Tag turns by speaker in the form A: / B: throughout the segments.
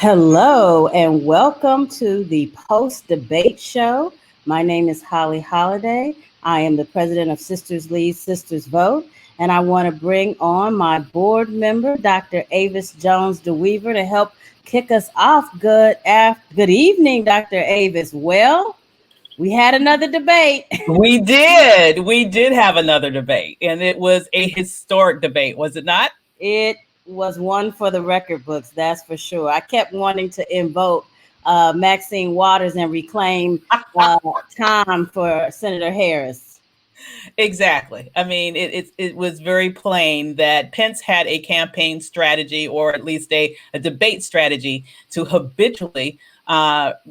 A: Hello and welcome to the post debate show. My name is Holly Holiday. I am the president of Sisters Lead, Sisters Vote, and I want to bring on my board member, Dr. Avis Jones DeWeaver, to help kick us off. Good evening, Dr. Avis. Well, we had another debate.
B: We did. We did have another debate, and it was a historic debate, was it not?
A: It was one for the record books, that's for sure. I kept wanting to invoke Maxine Waters and reclaim time for Senator Harris.
B: Exactly. I mean, it was very plain that Pence had a campaign strategy, or at least a debate strategy, to habitually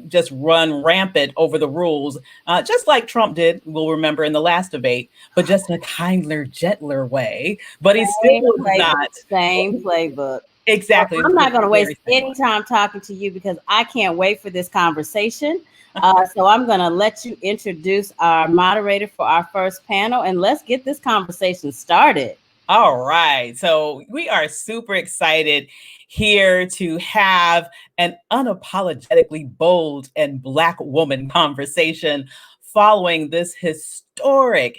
B: just run rampant over the rules, just like Trump did, we'll remember, in the last debate, but just in a kinder, gentler way. But he still was not.
A: Same playbook.
B: Exactly.
A: I'm not going to waste any time talking to you because I can't wait for this conversation. So I'm going to let you introduce our moderator for our first panel, and let's get this conversation started.
B: All right. So we are super excited here to have an unapologetically bold and Black woman conversation following this historic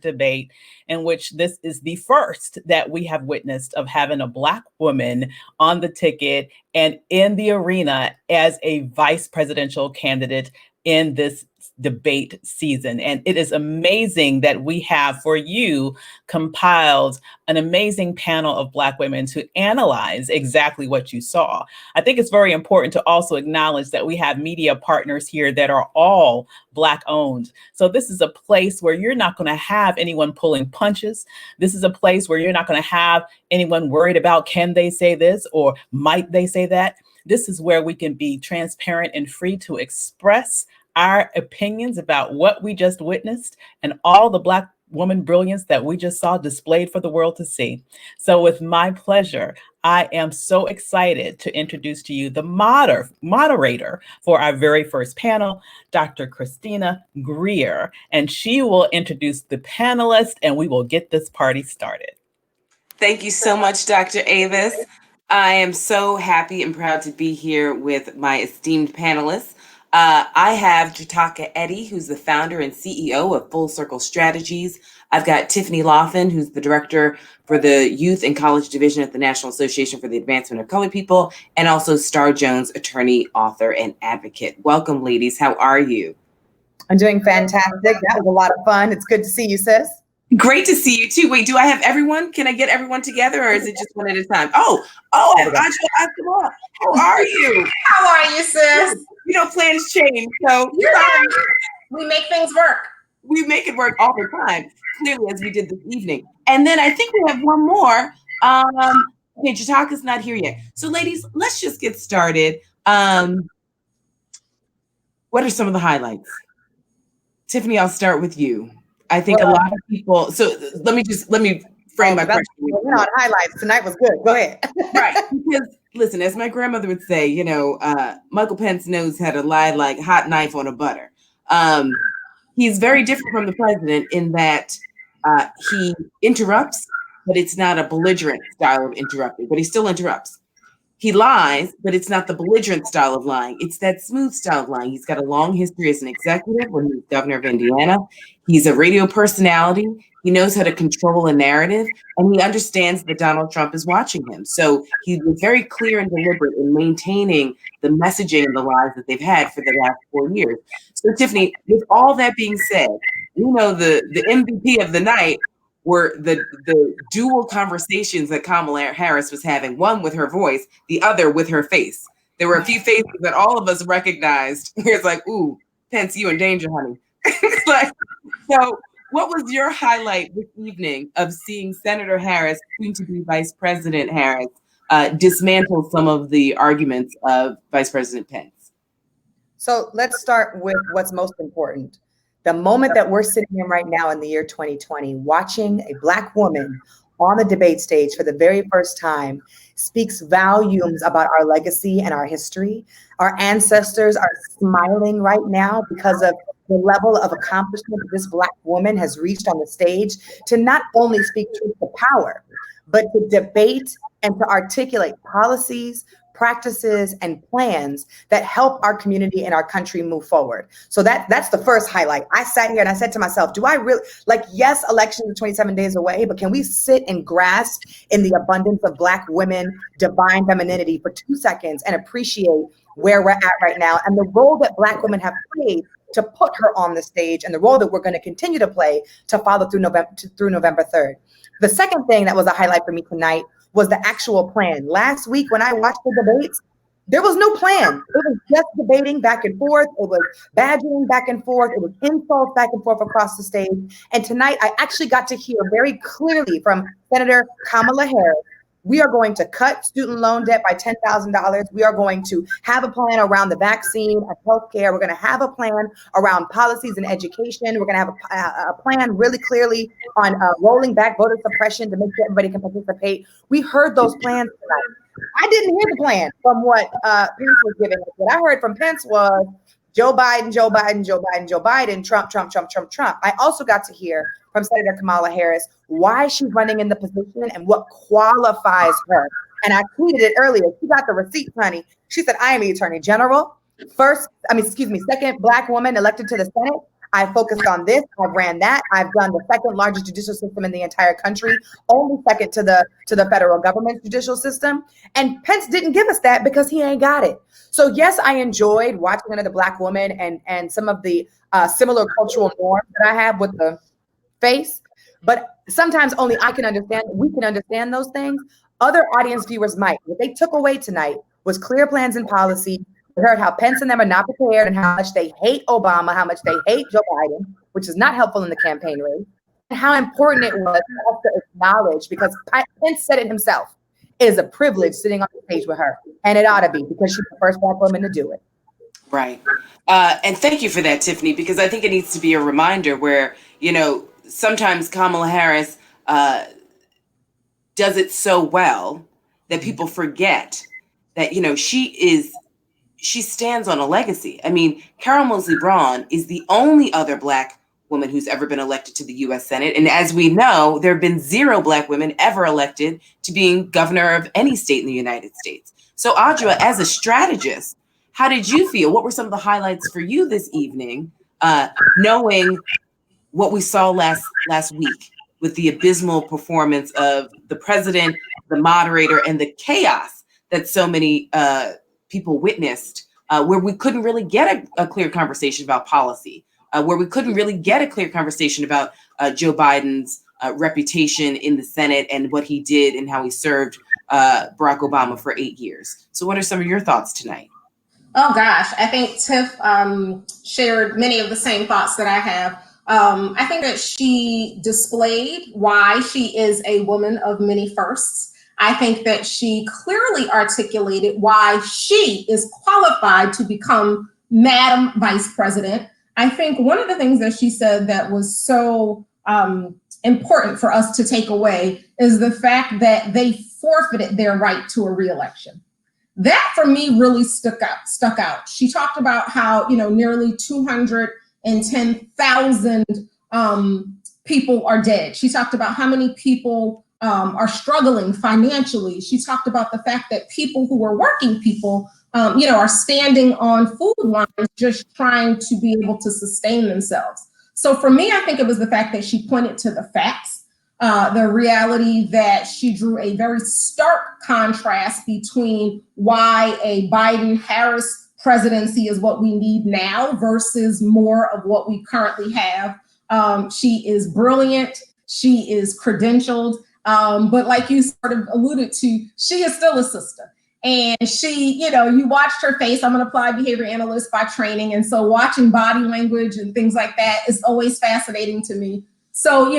B: debate, in which this is the first that we have witnessed of having a Black woman on the ticket and in the arena as a vice presidential candidate in this debate season. And it is amazing that we have, for you, compiled an amazing panel of Black women to analyze exactly what you saw. I think it's very important to also acknowledge that we have media partners here that are all Black owned. So this is a place where you're not going to have anyone pulling punches. This is a place where you're not going to have anyone worried about, can they say this or might they say that? This is where we can be transparent and free to express our opinions about what we just witnessed and all the Black woman brilliance that we just saw displayed for the world to see. So with my pleasure, I am so excited to introduce to you the moderator for our very first panel, Dr. Christina Greer, and she will introduce the panelists and we will get this party started.
C: Thank you so much, Dr. Avis. I am so happy and proud to be here with my esteemed panelists. I have Jataka Eddy, who's the founder and CEO of Full Circle Strategies. I've got Tiffany Lawson, who's the director for the Youth and College Division at the National Association for the Advancement of Colored People, and also Star Jones, attorney, author, and advocate. Welcome, ladies. How are you?
D: I'm doing fantastic. That was a lot of fun. It's good to see you, sis.
C: Great to see you too. Wait, do I have everyone? Can I get everyone together, or is it just one at a time? Oh, I have Angela. How are you?
E: How are you, sis?
C: You know, plans change, so
E: we make things work.
C: We make it work all the time, clearly, as we did this evening. And then I think we have one more. Okay, Jataka's not here yet. So, ladies, let's just get started. What are some of the highlights? Tiffany, I'll start with you. I think a lot of people. So let me frame my question.
D: We're on highlights. Tonight was good. Go ahead.
C: Right, because listen, as my grandmother would say, you know, Michael Pence knows how to lie like hot knife on a butter. He's very different from the president in that he interrupts, but it's not a belligerent style of interrupting, but he still interrupts. He lies, but it's not the belligerent style of lying. It's that smooth style of lying. He's got a long history as an executive when he was governor of Indiana. He's a radio personality. He knows how to control a narrative, and he understands that Donald Trump is watching him. So he was very clear and deliberate in maintaining the messaging and the lies that they've had for the last 4 years. So Tiffany, with all that being said, you know, the MVP of the night were the dual conversations that Kamala Harris was having, one with her voice, the other with her face. There were a few faces that all of us recognized. It's like, ooh, Pence, you in danger, honey. So what was your highlight this evening of seeing Senator Harris, soon to be Vice President Harris, dismantle some of the arguments of Vice President Pence?
D: So let's start with what's most important. The moment that we're sitting in right now in the year 2020, watching a Black woman on the debate stage for the very first time speaks volumes about our legacy and our history. Our ancestors are smiling right now because of the level of accomplishment this Black woman has reached on the stage to not only speak truth to power, but to debate and to articulate policies, practices, and plans that help our community and our country move forward. So that's the first highlight. I sat here and I said to myself, do I really, like, yes, elections are 27 days away, but can we sit and grasp in the abundance of Black women, divine femininity for 2 seconds and appreciate where we're at right now and the role that Black women have played to put her on the stage and the role that we're going to continue to play to follow through November 3rd. The second thing that was a highlight for me tonight was the actual plan. Last week when I watched the debates, there was no plan. It was just debating back and forth. It was badgering back and forth. It was insults back and forth across the stage. And tonight I actually got to hear very clearly from Senator Kamala Harris, we are going to cut student loan debt by $10,000. We are going to have a plan around the vaccine and healthcare. We're going to have a plan around policies and education. We're going to have a plan really clearly on rolling back voter suppression to make sure everybody can participate. We heard those plans tonight. I didn't hear the plan from what Pence was giving us. What I heard from Pence was Joe Biden, Joe Biden, Joe Biden, Joe Biden, Trump, Trump, Trump, Trump, Trump. I also got to hear from Senator Kamala Harris why she's running in the position and what qualifies her. And I tweeted it earlier. She got the receipts, honey. She said, I am the Attorney General. Second Black woman elected to the Senate. I focused on this. I've ran that. I've done the second largest judicial system in the entire country, only second to the federal government judicial system. And Pence didn't give us that because he ain't got it. So yes, I enjoyed watching another Black woman and some of the similar cultural norms that I have with the face. But sometimes only I can understand, we can understand those things. Other audience viewers might. What they took away tonight was clear plans and policy. We heard how Pence and them are not prepared and how much they hate Obama, how much they hate Joe Biden, which is not helpful in the campaign race, and how important it was for us to acknowledge, because Pence said it himself, it is a privilege sitting on the stage with her, and it ought to be because she's the first Black woman to do it.
C: Right. And thank you for that, Tiffany, because I think it needs to be a reminder where, sometimes Kamala Harris does it so well that people forget that, she stands on a legacy. I mean, Carol Moseley Braun is the only other Black woman who's ever been elected to the U.S. Senate. And as we know, there have been 0 Black women ever elected to being governor of any state in the United States. So Audra, as a strategist, how did you feel? What were some of the highlights for you this evening, knowing what we saw last week with the abysmal performance of the president, the moderator, and the chaos that so many people witnessed, where we couldn't really get a clear conversation about policy, where we couldn't really get a clear conversation about Joe Biden's reputation in the Senate and what he did and how he served Barack Obama for 8 years. So what are some of your thoughts tonight?
E: Oh gosh, I think Tiff shared many of the same thoughts that I have. I think that she displayed why she is a woman of many firsts. I think that she clearly articulated why she is qualified to become Madam Vice President. I think one of the things that she said that was so important for us to take away is the fact that they forfeited their right to a reelection. That for me really stuck out. She talked about how, nearly 210,000 people are dead. She talked about how many people are struggling financially. She talked about the fact that people who are working people, are standing on food lines just trying to be able to sustain themselves. So for me, I think it was the fact that she pointed to the facts, the reality that she drew a very stark contrast between why a Biden-Harris presidency is what we need now versus more of what we currently have. She is brilliant. She is credentialed. But like you sort of alluded to, she is still a sister. And she, you watched her face. I'm an applied behavior analyst by training. And so watching body language and things like that is always fascinating to me. So,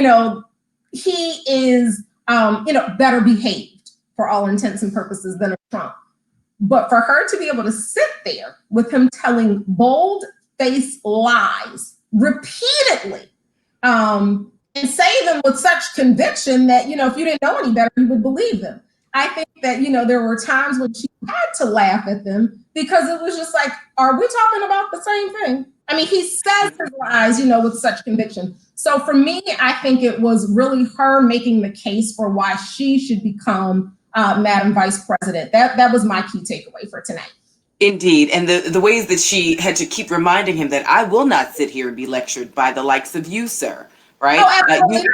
E: he is, better behaved for all intents and purposes than a Trump. But for her to be able to sit there with him telling bold-faced lies repeatedly, and say them with such conviction that, if you didn't know any better, you would believe them. I think that, there were times when she had to laugh at them because it was just like, are we talking about the same thing? I mean, he says his lies, with such conviction. So for me, I think it was really her making the case for why she should become Madam Vice President. That was my key takeaway for tonight.
C: Indeed. And the ways that she had to keep reminding him that I will not sit here and be lectured by the likes of you, sir. Right?
E: Oh, absolutely.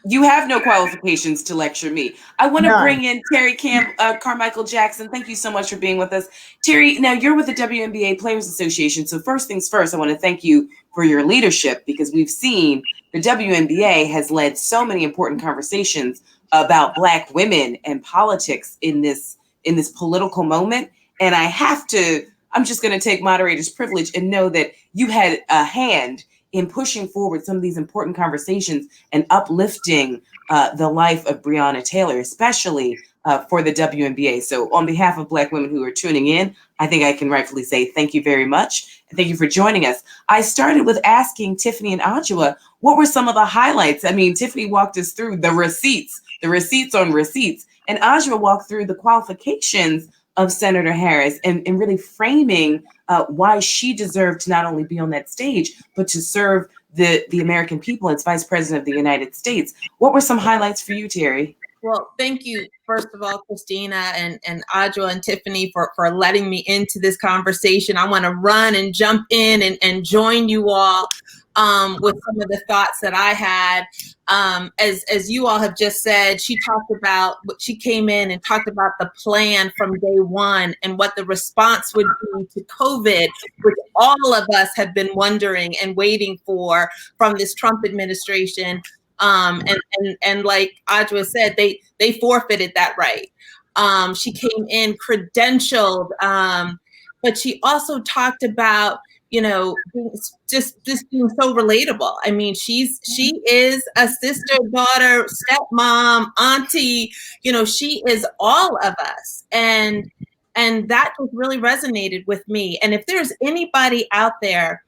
C: You have no qualifications to lecture me. I want to bring in Terry Carmichael Jackson. Thank you so much for being with us. Terry, now you're with the WNBA Players Association. So first things first, I want to thank you for your leadership, because we've seen the WNBA has led so many important conversations about Black women and politics in this political moment. And I'm just going to take moderator's privilege and know that you had a hand in pushing forward some of these important conversations and uplifting the life of Breonna Taylor, especially for the WNBA. So on behalf of Black women who are tuning in, I think I can rightfully say thank you very much. And thank you for joining us. I started with asking Tiffany and Adjoa, what were some of the highlights? I mean, Tiffany walked us through the receipts on receipts, and Adjoa walked through the qualifications of Senator Harris and really framing why she deserved to not only be on that stage, but to serve the American people as Vice President of the United States. What were some highlights for you, Terry?
F: Well, thank you, first of all, Christina and Adjoa and Tiffany for letting me into this conversation. I want to run and jump in and join you all with some of the thoughts that I had. As you all have just said, she came in and talked about the plan from day one and what the response would be to COVID, which all of us have been wondering and waiting for from this Trump administration. And like Adjoa said, they forfeited that right. She came in credentialed, but she also talked about, just being so relatable. I mean, she is a sister, daughter, stepmom, auntie. She is all of us, and that just really resonated with me. And if there's anybody out there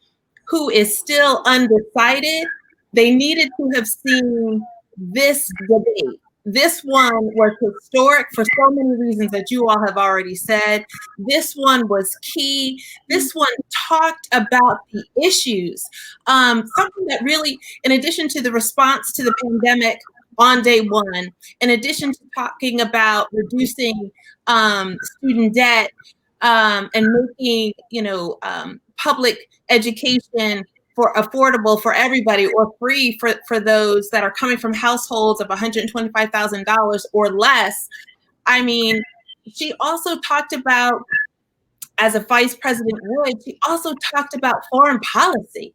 F: who is still undecided, they needed to have seen this debate. This one was historic for so many reasons that you all have already said. This one was key. This one talked about the issues. Something that really, in addition to the response to the pandemic on day one, in addition to talking about reducing student debt and making, public education affordable for everybody, or free for those that are coming from households of $125,000 or less. I mean, she also talked about, as a vice president would, she also talked about foreign policy.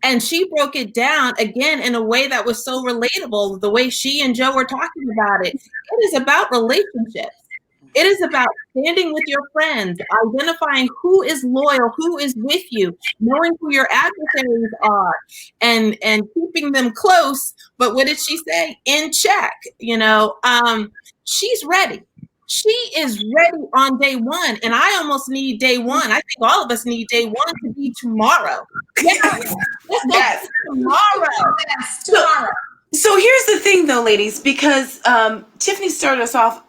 F: And she broke it down again in a way that was so relatable, the way she and Joe were talking about it. It is about relationships. It is about standing with your friends, identifying who is loyal, who is with you, knowing who your adversaries are, and keeping them close. But what did she say? In check. She's ready. She is ready on day one. And I almost need day one. I think all of us need day one to be tomorrow. Yes. Let's go tomorrow.
E: Yes, tomorrow.
C: So here's the thing, though, ladies, because Tiffany started us off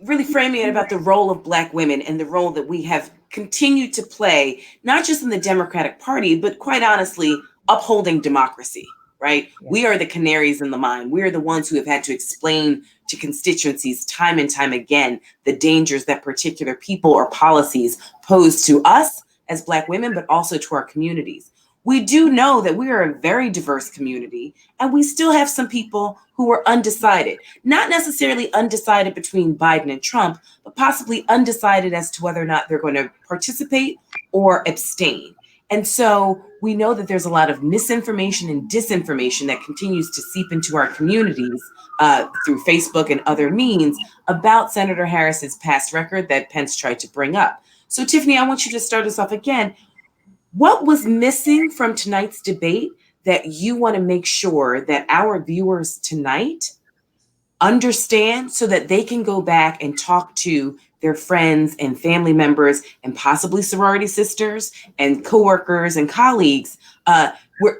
C: really framing it about the role of Black women and the role that we have continued to play, not just in the Democratic Party, but quite honestly, upholding democracy, right? Yeah. We are the canaries in the mine. We are the ones who have had to explain to constituencies time and time again the dangers that particular people or policies pose to us as Black women, but also to our communities. We do know that we are a very diverse community, and we still have some people who are undecided, not necessarily undecided between Biden and Trump, but possibly undecided as to whether or not they're going to participate or abstain. And so we know that there's a lot of misinformation and disinformation that continues to seep into our communities through Facebook and other means about Senator Harris's past record that Pence tried to bring up. So Tiffany, I want you to start us off again. What was missing from tonight's debate that you want to make sure that our viewers tonight understand so that they can go back and talk to their friends and family members and possibly sorority sisters and coworkers and colleagues?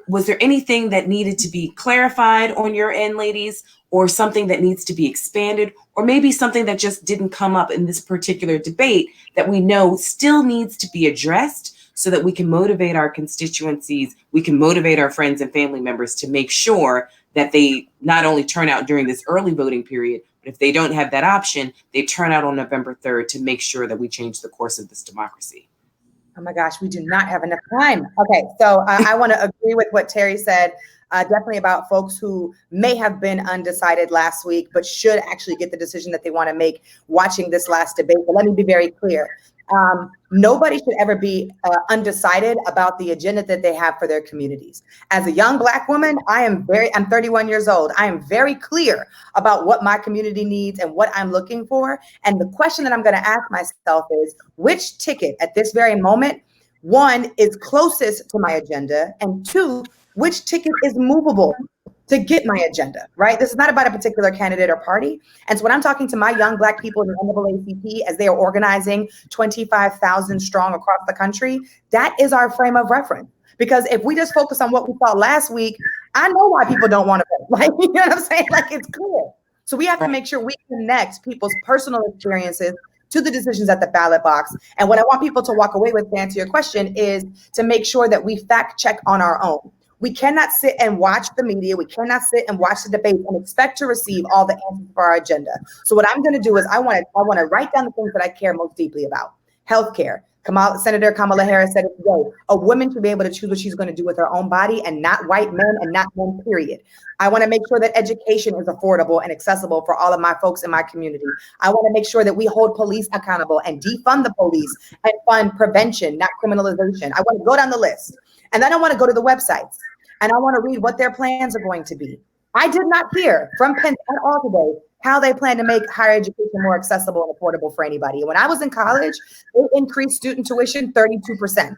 C: Was there anything that needed to be clarified on your end, ladies, or something that needs to be expanded, or maybe something that just didn't come up in this particular debate that we know still needs to be addressed, so that we can motivate our constituencies, we can motivate our friends and family members to make sure that they not only turn out during this early voting period, But if they don't have that option, they turn out on November 3rd to make sure that we change the course of this democracy.
D: Oh my gosh, we do not have enough time. Okay, so I want to agree with what Terry said, definitely about folks who may have been undecided last week, but should actually get the decision that they want to make watching this last debate. But let me be very clear. Nobody should ever be undecided about the agenda that they have for their communities. As a young Black woman, I'm 31 years old. I am very clear about what my community needs and what I'm looking for. And the question that I'm going to ask myself is, which ticket at this very moment, one, is closest to my agenda, and two, which ticket is movable to get my agenda, right? This is not about a particular candidate or party. And so when I'm talking to my young Black people in the NAACP as they are organizing 25,000 strong across the country, that is our frame of reference. Because if we just focus on what we saw last week, I know why people don't want to vote. Like, you know what I'm saying? Like, it's clear. So we have to make sure we connect people's personal experiences to the decisions at the ballot box. And what I want people to walk away with, to answer your question, is to make sure that we fact check on our own. We cannot sit and watch the media. We cannot sit and watch the debate and expect to receive all the answers for our agenda. So what I'm going to do is I want to write down the things that I care most deeply about. Healthcare. Senator Kamala Harris said it today. A woman should be able to choose what she's going to do with her own body, and not white men and not men, period. I want to make sure that education is affordable and accessible for all of my folks in my community. I want to make sure that we hold police accountable and defund the police and fund prevention, not criminalization. I want to go down the list. And then I want to go to the websites. And I want to read what their plans are going to be. I did not hear from Pence at all today how they plan to make higher education more accessible and affordable for anybody. When I was in college, they increased student tuition 32%.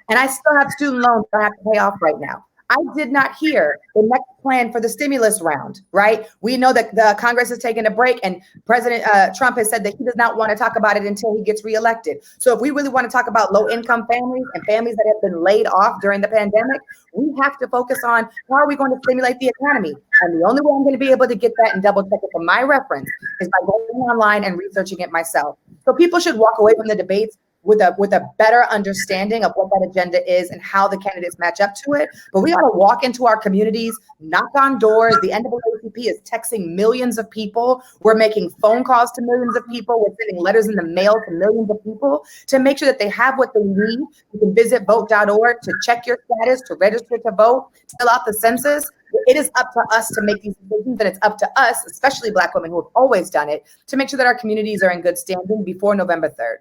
D: And I still have student loans that I have to pay off right now. I did not hear the next plan for the stimulus round, right? We know that the Congress is taking a break, and President Trump has said that he does not want to talk about it until he gets reelected. So if we really want to talk about low-income families and families that have been laid off during the pandemic, we have to focus on how are we going to stimulate the economy. And the only way I'm going to be able to get that and double check it for my reference is by going online and researching it myself. So people should walk away from the debates with a better understanding of what that agenda is and how the candidates match up to it. But we got to walk into our communities, knock on doors. The NAACP is texting millions of people. We're making phone calls to millions of people. We're sending letters in the mail to millions of people to make sure that they have what they need. You can visit vote.org to check your status, to register to vote, to fill out the census. It is up to us to make these decisions, and it's up to us, especially Black women who have always done it, to make sure that our communities are in good standing before November 3rd.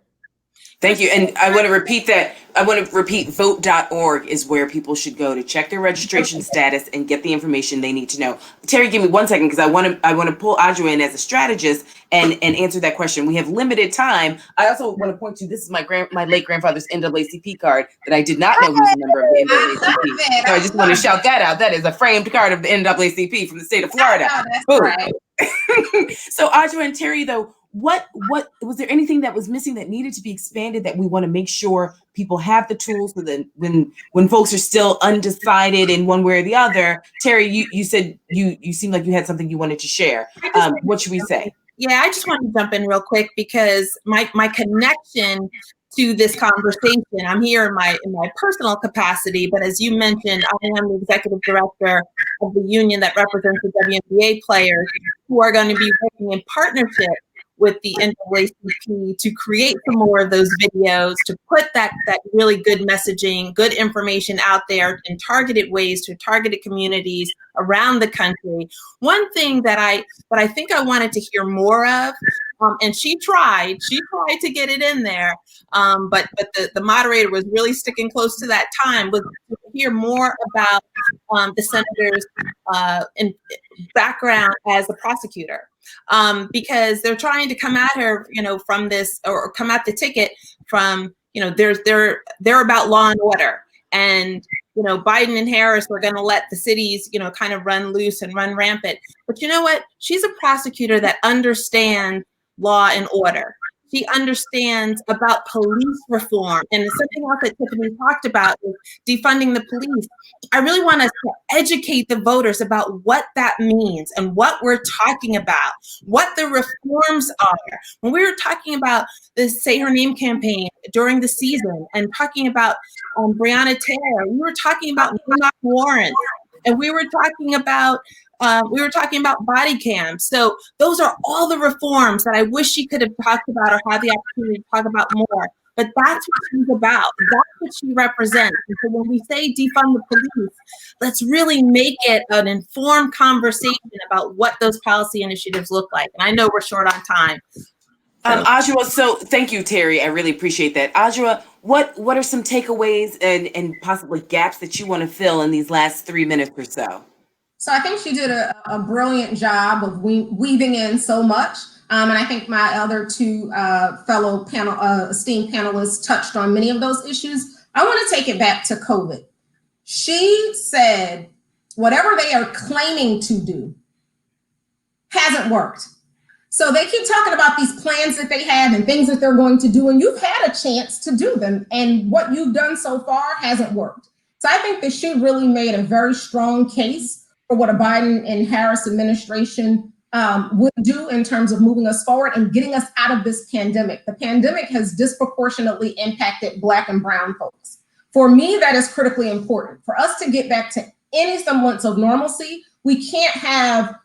C: Thank you. And I want to repeat that. I want to repeat vote.org is where people should go to check their registration status and get the information they need to know. Terry, give me 1 second, because I want to pull Audra in as a strategist and answer that question. We have limited time. I also want to point to, this is my late grandfather's NAACP card that I did not know he was a member of the NAACP. So I just want to shout that out. That is a framed card of the NAACP from the state of Florida.
E: Boom. Right.
C: So Audra and Terry, though, what was there anything that was missing that needed to be expanded that we want to make sure people have the tools so that when folks are still undecided in one way or the other? Terry, you said you seemed like you had something you wanted to share. What should we say?
F: Yeah, I just want to jump in real quick because my connection to this conversation, I'm here in my personal capacity, but as you mentioned, I am the executive director of the union that represents the WNBA players who are going to be working in partnership with the NAACP to create some more of those videos, to put that really good messaging, good information out there in targeted ways to targeted communities around the country. One thing that I think I wanted to hear more of, and she tried to get it in there, but the moderator was really sticking close to that time, was to hear more about the senator's background as a prosecutor. Because they're trying to come at her, from this, or come at the ticket from, they're about law and order. And, Biden and Harris were going to let the cities, kind of run loose and run rampant. But you know what? She's a prosecutor that understands law and order. She understands about police reform. And something else that Tiffany talked about is defunding the police. I really want us to educate the voters about what that means and what we're talking about, what the reforms are. When we were talking about the Say Her Name campaign during the season and talking about Breonna Taylor, we were talking about warrants. And we were talking about We were talking about body cams. So those are all the reforms that I wish she could have talked about or had the opportunity to talk about more. But that's what she's about. That's what she represents. And so when we say defund the police, let's really make it an informed conversation about what those policy initiatives look like. And I know we're short on time.
C: Ajua, so thank you, Terry. I really appreciate that. Ajua, what are some takeaways and possibly gaps that you want to fill in these last 3 minutes or so?
E: So I think she did a brilliant job of weaving in so much. And I think my other two fellow esteemed panelists touched on many of those issues. I want to take it back to COVID. She said, whatever they are claiming to do hasn't worked. So they keep talking about these plans that they have and things that they're going to do, and you've had a chance to do them. And what you've done so far hasn't worked. So I think that she really made a very strong case for what a Biden and Harris administration would do in terms of moving us forward and getting us out of this pandemic. The pandemic has disproportionately impacted Black and brown folks. For me, that is critically important. For us to get back to any semblance of normalcy, we can't have,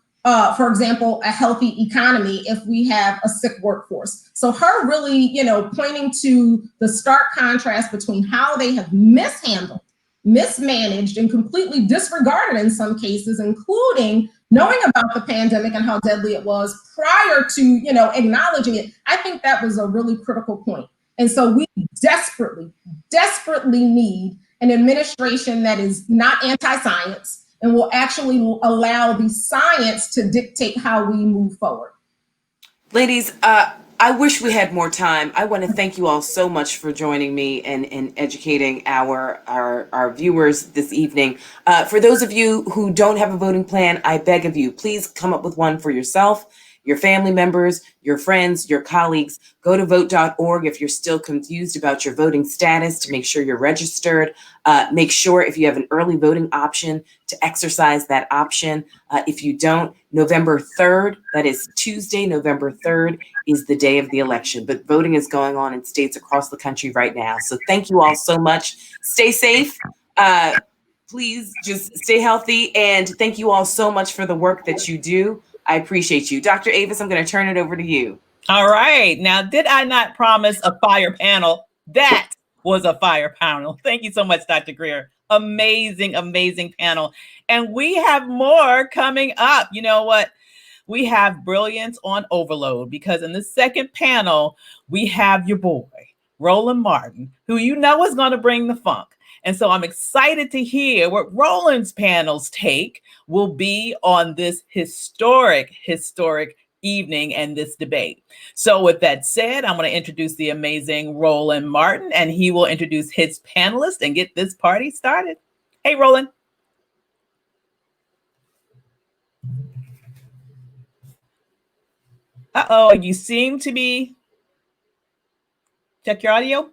E: for example, a healthy economy if we have a sick workforce. So her really, pointing to the stark contrast between how they have mishandled, mismanaged, and completely disregarded in some cases, including knowing about the pandemic and how deadly it was prior to, acknowledging it. I think that was a really critical point. And so we desperately, desperately need an administration that is not anti-science and will actually allow the science to dictate how we move forward.
C: Ladies, I wish we had more time. I want to thank you all so much for joining me and educating our viewers this evening. For those of you who don't have a voting plan, I beg of you, please come up with one for yourself, your family members, your friends, your colleagues. Go to vote.org if you're still confused about your voting status to make sure you're registered. Make sure if you have an early voting option to exercise that option. If you don't, November 3rd, that is Tuesday, November 3rd, is the day of the election. But voting is going on in states across the country right now. So thank you all so much. Stay safe. Please just stay healthy. And thank you all so much for the work that you do. I appreciate you. Dr. Avis, I'm going to turn it over to you.
B: All right. Now, did I not promise a fire panel? That was a fire panel. Thank you so much, Dr. Greer. Amazing, amazing panel. And we have more coming up. You know what? We have brilliance on overload because in the second panel, we have your boy, Roland Martin, who you know is going to bring the funk. And so I'm excited to hear what Roland's panel's take will be on this historic evening and this debate. So with that said, I'm going to introduce the amazing Roland Martin, and he will introduce his panelists and get this party started. Hey, Roland. Uh-oh, you seem to be... Check your audio.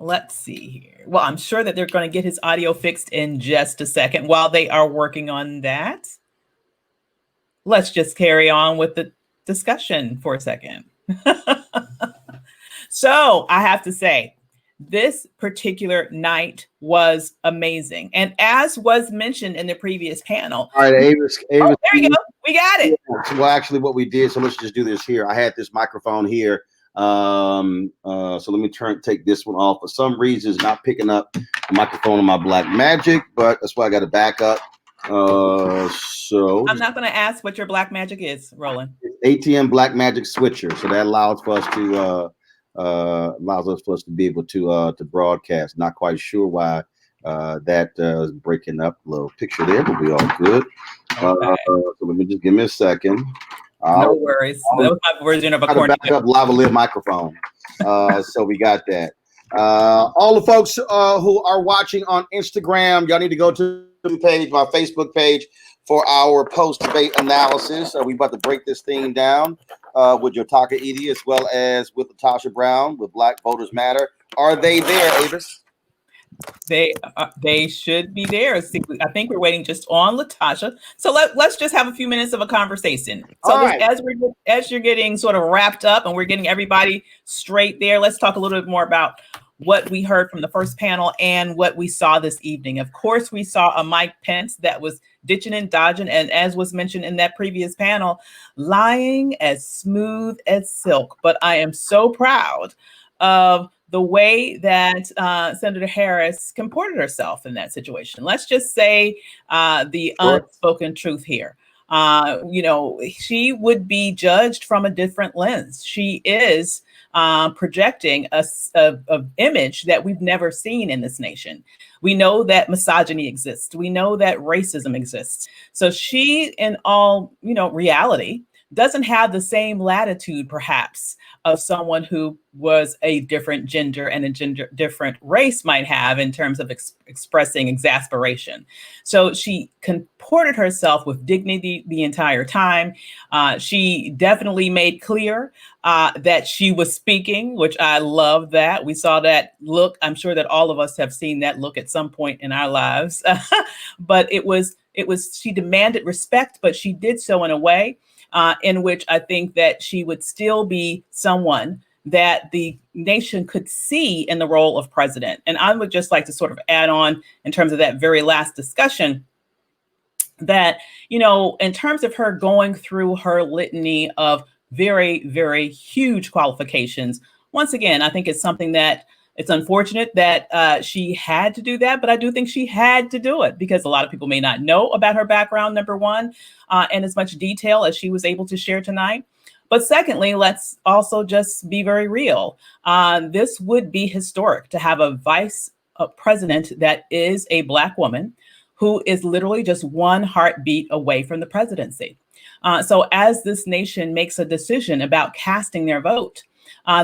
B: Let's see here. Well, I'm sure that they're going to get his audio fixed in just a second. While they are working on that, let's just carry on with the discussion for a second. So I have to say, this particular night was amazing. And as was mentioned in the previous panel.
G: All right, Avis,
B: there you go. We got it.
G: Well, actually, what we did, so let's just do this here. I had this microphone here. So let me take this one off. For some reason, it's not picking up the microphone on my Black Magic, but that's why I got to back up. So
B: I'm not going to ask what your Black Magic is, Roland.
G: ATM Black Magic switcher. So that allows for us to be able to broadcast. Not quite sure why that is breaking up. A little picture there, but we all good.
B: Okay.
G: So let me just give me a second.
B: No worries. That was my version of a corny
G: back up lavalier microphone. So we got that. All the folks who are watching on Instagram, y'all need to go to the page, my Facebook page, for our post-debate analysis. We about to break this thing down with Yotaka Edie as well as with Latasha Brown with Black Voters Matter. Are they there, Avis?
B: They should be there. I think we're waiting just on Latasha. So let's just have a few minutes of a conversation. So as you're getting sort of wrapped up and we're getting everybody straight there, let's talk a little bit more about what we heard from the first panel and what we saw this evening. Of course, we saw a Mike Pence that was ditching and dodging, and as was mentioned in that previous panel, lying as smooth as silk. But I am so proud of the way that Senator Harris comported herself in that situation. Let's just say the unspoken truth here. She would be judged from a different lens. She is projecting a image that we've never seen in this nation. We know that misogyny exists. We know that racism exists. So she, in all reality, doesn't have the same latitude, perhaps, of someone who was a different gender and a different race might have in terms of expressing exasperation. So she comported herself with dignity the entire time. She definitely made clear that she was speaking, which I love that. We saw that look. I'm sure that all of us have seen that look at some point in our lives. But she demanded respect, but she did so in a way in which I think that she would still be someone that the nation could see in the role of president. And I would just like to sort of add on in terms of that very last discussion that, in terms of her going through her litany of very, very huge qualifications, once again, I think it's something that it's unfortunate that she had to do that, but I do think she had to do it because a lot of people may not know about her background, number one, in as much detail as she was able to share tonight. But secondly, let's also just be very real. This would be historic to have a vice president that is a Black woman who is literally just one heartbeat away from the presidency. So as this nation makes a decision about casting their vote,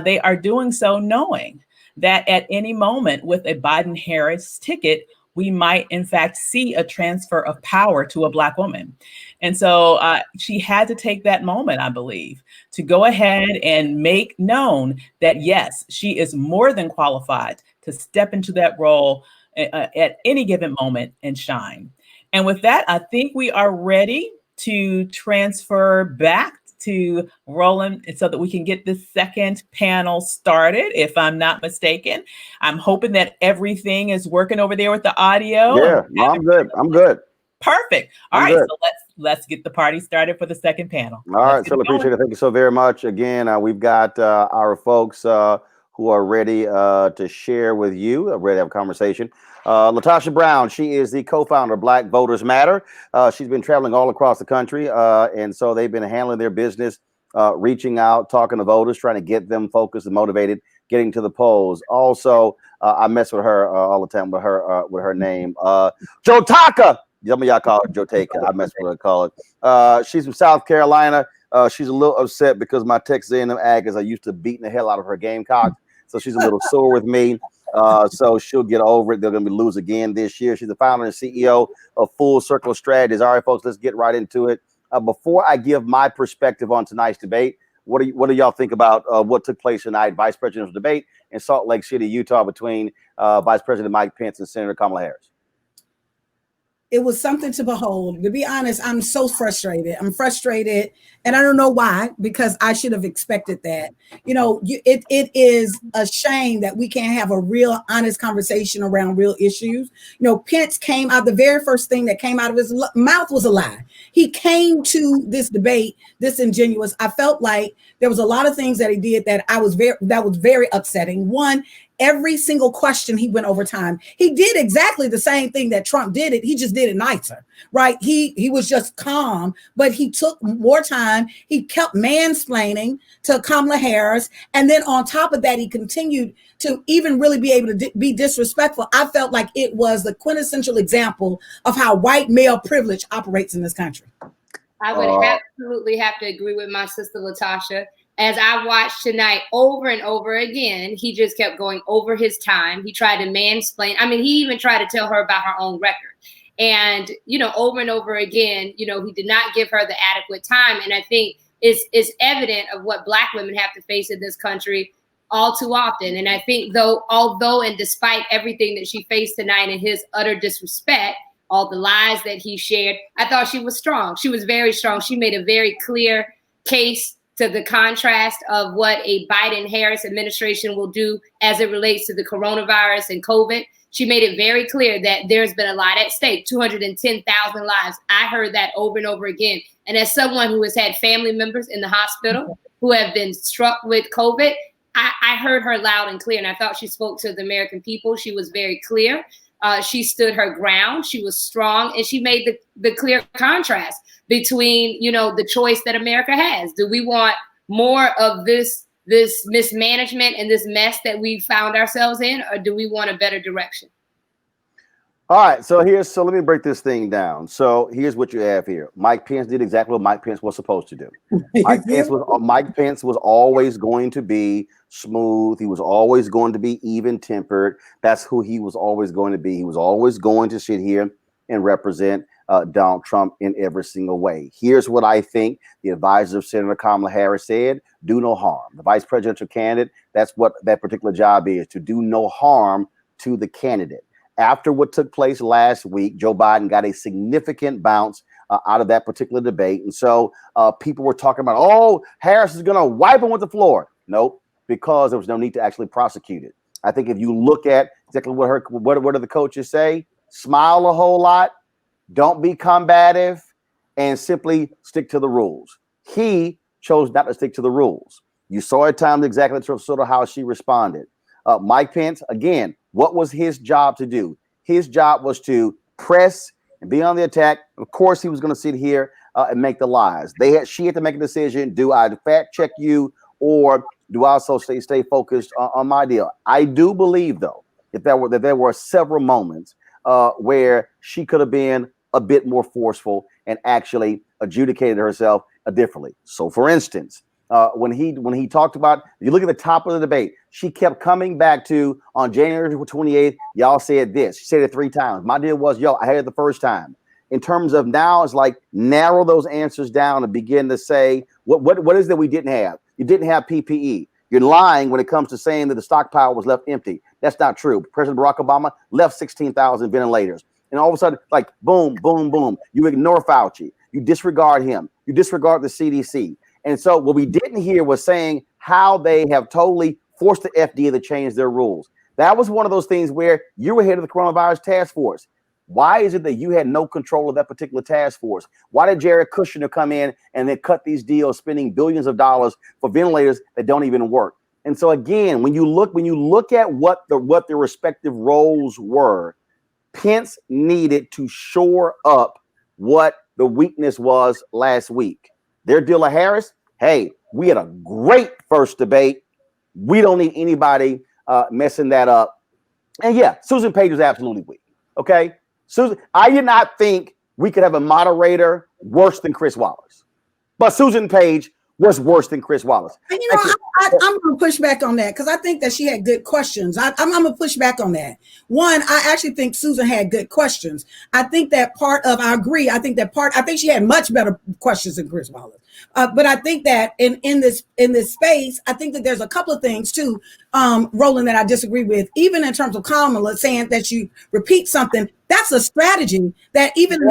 B: they are doing so knowing that at any moment with a Biden-Harris ticket, we might in fact see a transfer of power to a Black woman. And so she had to take that moment, I believe, to go ahead and make known that, yes, she is more than qualified to step into that role at any given moment and shine. And with that, I think we are ready to transfer back to Roland so that we can get the second panel started, if I'm not mistaken. I'm hoping that everything is working over there with the audio.
G: Yeah, no, I'm good. I'm good.
B: Perfect. All right, so let's get the party started for the second panel.
G: All right, so appreciate it. Thank you so very much. Again, we've got our folks who are ready to share with you, ready to have a conversation. Latasha Brown, she is the co-founder of Black Voters Matter. She's been traveling all across the country, and so they've been handling their business, reaching out, talking to voters, trying to get them focused and motivated, getting to the polls. Also, I mess with her all the time with her name, Jotaka. Some of y'all call her Jotaka. I mess with her, call it. She's from South Carolina. She's a little upset because my Texas A&M Aggies are used to beating the hell out of her Gamecocks, so she's a little sore with me. So she'll get over it. They're going to lose again this year. She's the founder and CEO of Full Circle Strategies. All right, folks, let's get right into it. Before I give my perspective on tonight's debate, what do y'all think about what took place tonight, vice presidential debate in Salt Lake City, Utah, between Vice President Mike Pence and Senator Kamala Harris?
H: It was something to behold. To be honest, I'm so frustrated. I'm frustrated, and I don't know why, because I should have expected that. It is a shame that we can't have a real honest conversation around real issues. Pence came out, the very first thing that came out of his mouth was a lie. He came to this debate disingenuous. I felt like there was a lot of things that he did that was very upsetting. One, every single question he went over time. He did exactly the same thing that Trump did it. He just did it nicer, right? He was just calm, but he took more time. He kept mansplaining to Kamala Harris. And then on top of that, he continued to even really be able to be disrespectful. I felt like it was the quintessential example of how white male privilege operates in this country.
I: I would absolutely have to agree with my sister Latasha. As I watched tonight over and over again, he just kept going over his time. He tried to mansplain. I mean, he even tried to tell her about her own record. And, over and over again, he did not give her the adequate time. And I think it's evident of what Black women have to face in this country all too often. And I think although and despite everything that she faced tonight and his utter disrespect, all the lies that he shared, I thought she was strong. She was very strong. She made a very clear case to the contrast of what a Biden-Harris administration will do as it relates to the coronavirus and COVID. She made it very clear that there's been a lot at stake, 210,000 lives. I heard that over and over again. And as someone who has had family members in the hospital who have been struck with COVID, I heard her loud and clear, and I thought she spoke to the American people. She was very clear. She stood her ground. She was strong, and she made the clear contrast between, the choice that America has. Do we want more of this mismanagement and this mess that we found ourselves in, or do we want a better direction?
G: All right, so let me break this thing down. So here's what you have here. Mike Pence did exactly what Mike Pence was supposed to do. Mike Pence was always going to be smooth. He was always going to be even-tempered. That's who he was always going to be. He was always going to sit here and represent Donald Trump in every single way. Here's what I think the advisor of Senator Kamala Harris said: do no harm. The vice presidential candidate, that's what that particular job is, to do no harm to the candidate. After what took place last week, Joe Biden got a significant bounce out of that particular debate. And so people were talking about, oh, Harris is going to wipe him with the floor. Nope, because there was no need to actually prosecute it. I think if you look at exactly what do the coaches say, smile a whole lot, don't be combative, and simply stick to the rules. He chose not to stick to the rules. You saw at times exactly sort of how she responded. Mike Pence, again, what was his job to do? His job was to press and be on the attack. Of course, he was going to sit here and make the lies. She had to make a decision. Do I fact check you, or do I also stay focused on my deal? I do believe, though, that there were several moments where she could have been a bit more forceful and actually adjudicated herself differently. So, for instance, when he talked about, if you look at the top of the debate, she kept coming back to, on January 28th, y'all said this. She said it 3 times. My deal was, I had it the first time. In terms of now, it's like narrow those answers down and begin to say, what is that we didn't have? You didn't have PPE. You're lying when it comes to saying that the stockpile was left empty. That's not true. President Barack Obama left 16,000 ventilators. And all of a sudden, like, boom, boom, boom. You ignore Fauci. You disregard him. You disregard the CDC. And so what we didn't hear was saying how they have totally forced the FDA to change their rules. That was one of those things where you were head of the coronavirus task force. Why is it that you had no control of that particular task force? Why did Jared Kushner come in and then cut these deals, spending billions of dollars for ventilators that don't even work? And so again, when you look at what the respective roles were, Pence needed to shore up what the weakness was last week. Their deal of Harris, hey, we had a great first debate. We don't need anybody messing that up. And yeah, Susan Page was absolutely weak. Okay, Susan, I did not think we could have a moderator worse than Chris Wallace, but Susan Page was worse than Chris Wallace.
H: And I'm going to push back on that because I think that she had good questions. I'm going to push back on that. One, I actually think Susan had good questions. I think that I agree. I think she had much better questions than Chris Wallace. But I think that in this space, I think that there's a couple of things too, Roland, that I disagree with. Even in terms of Kamala saying that you repeat something, that's a strategy that even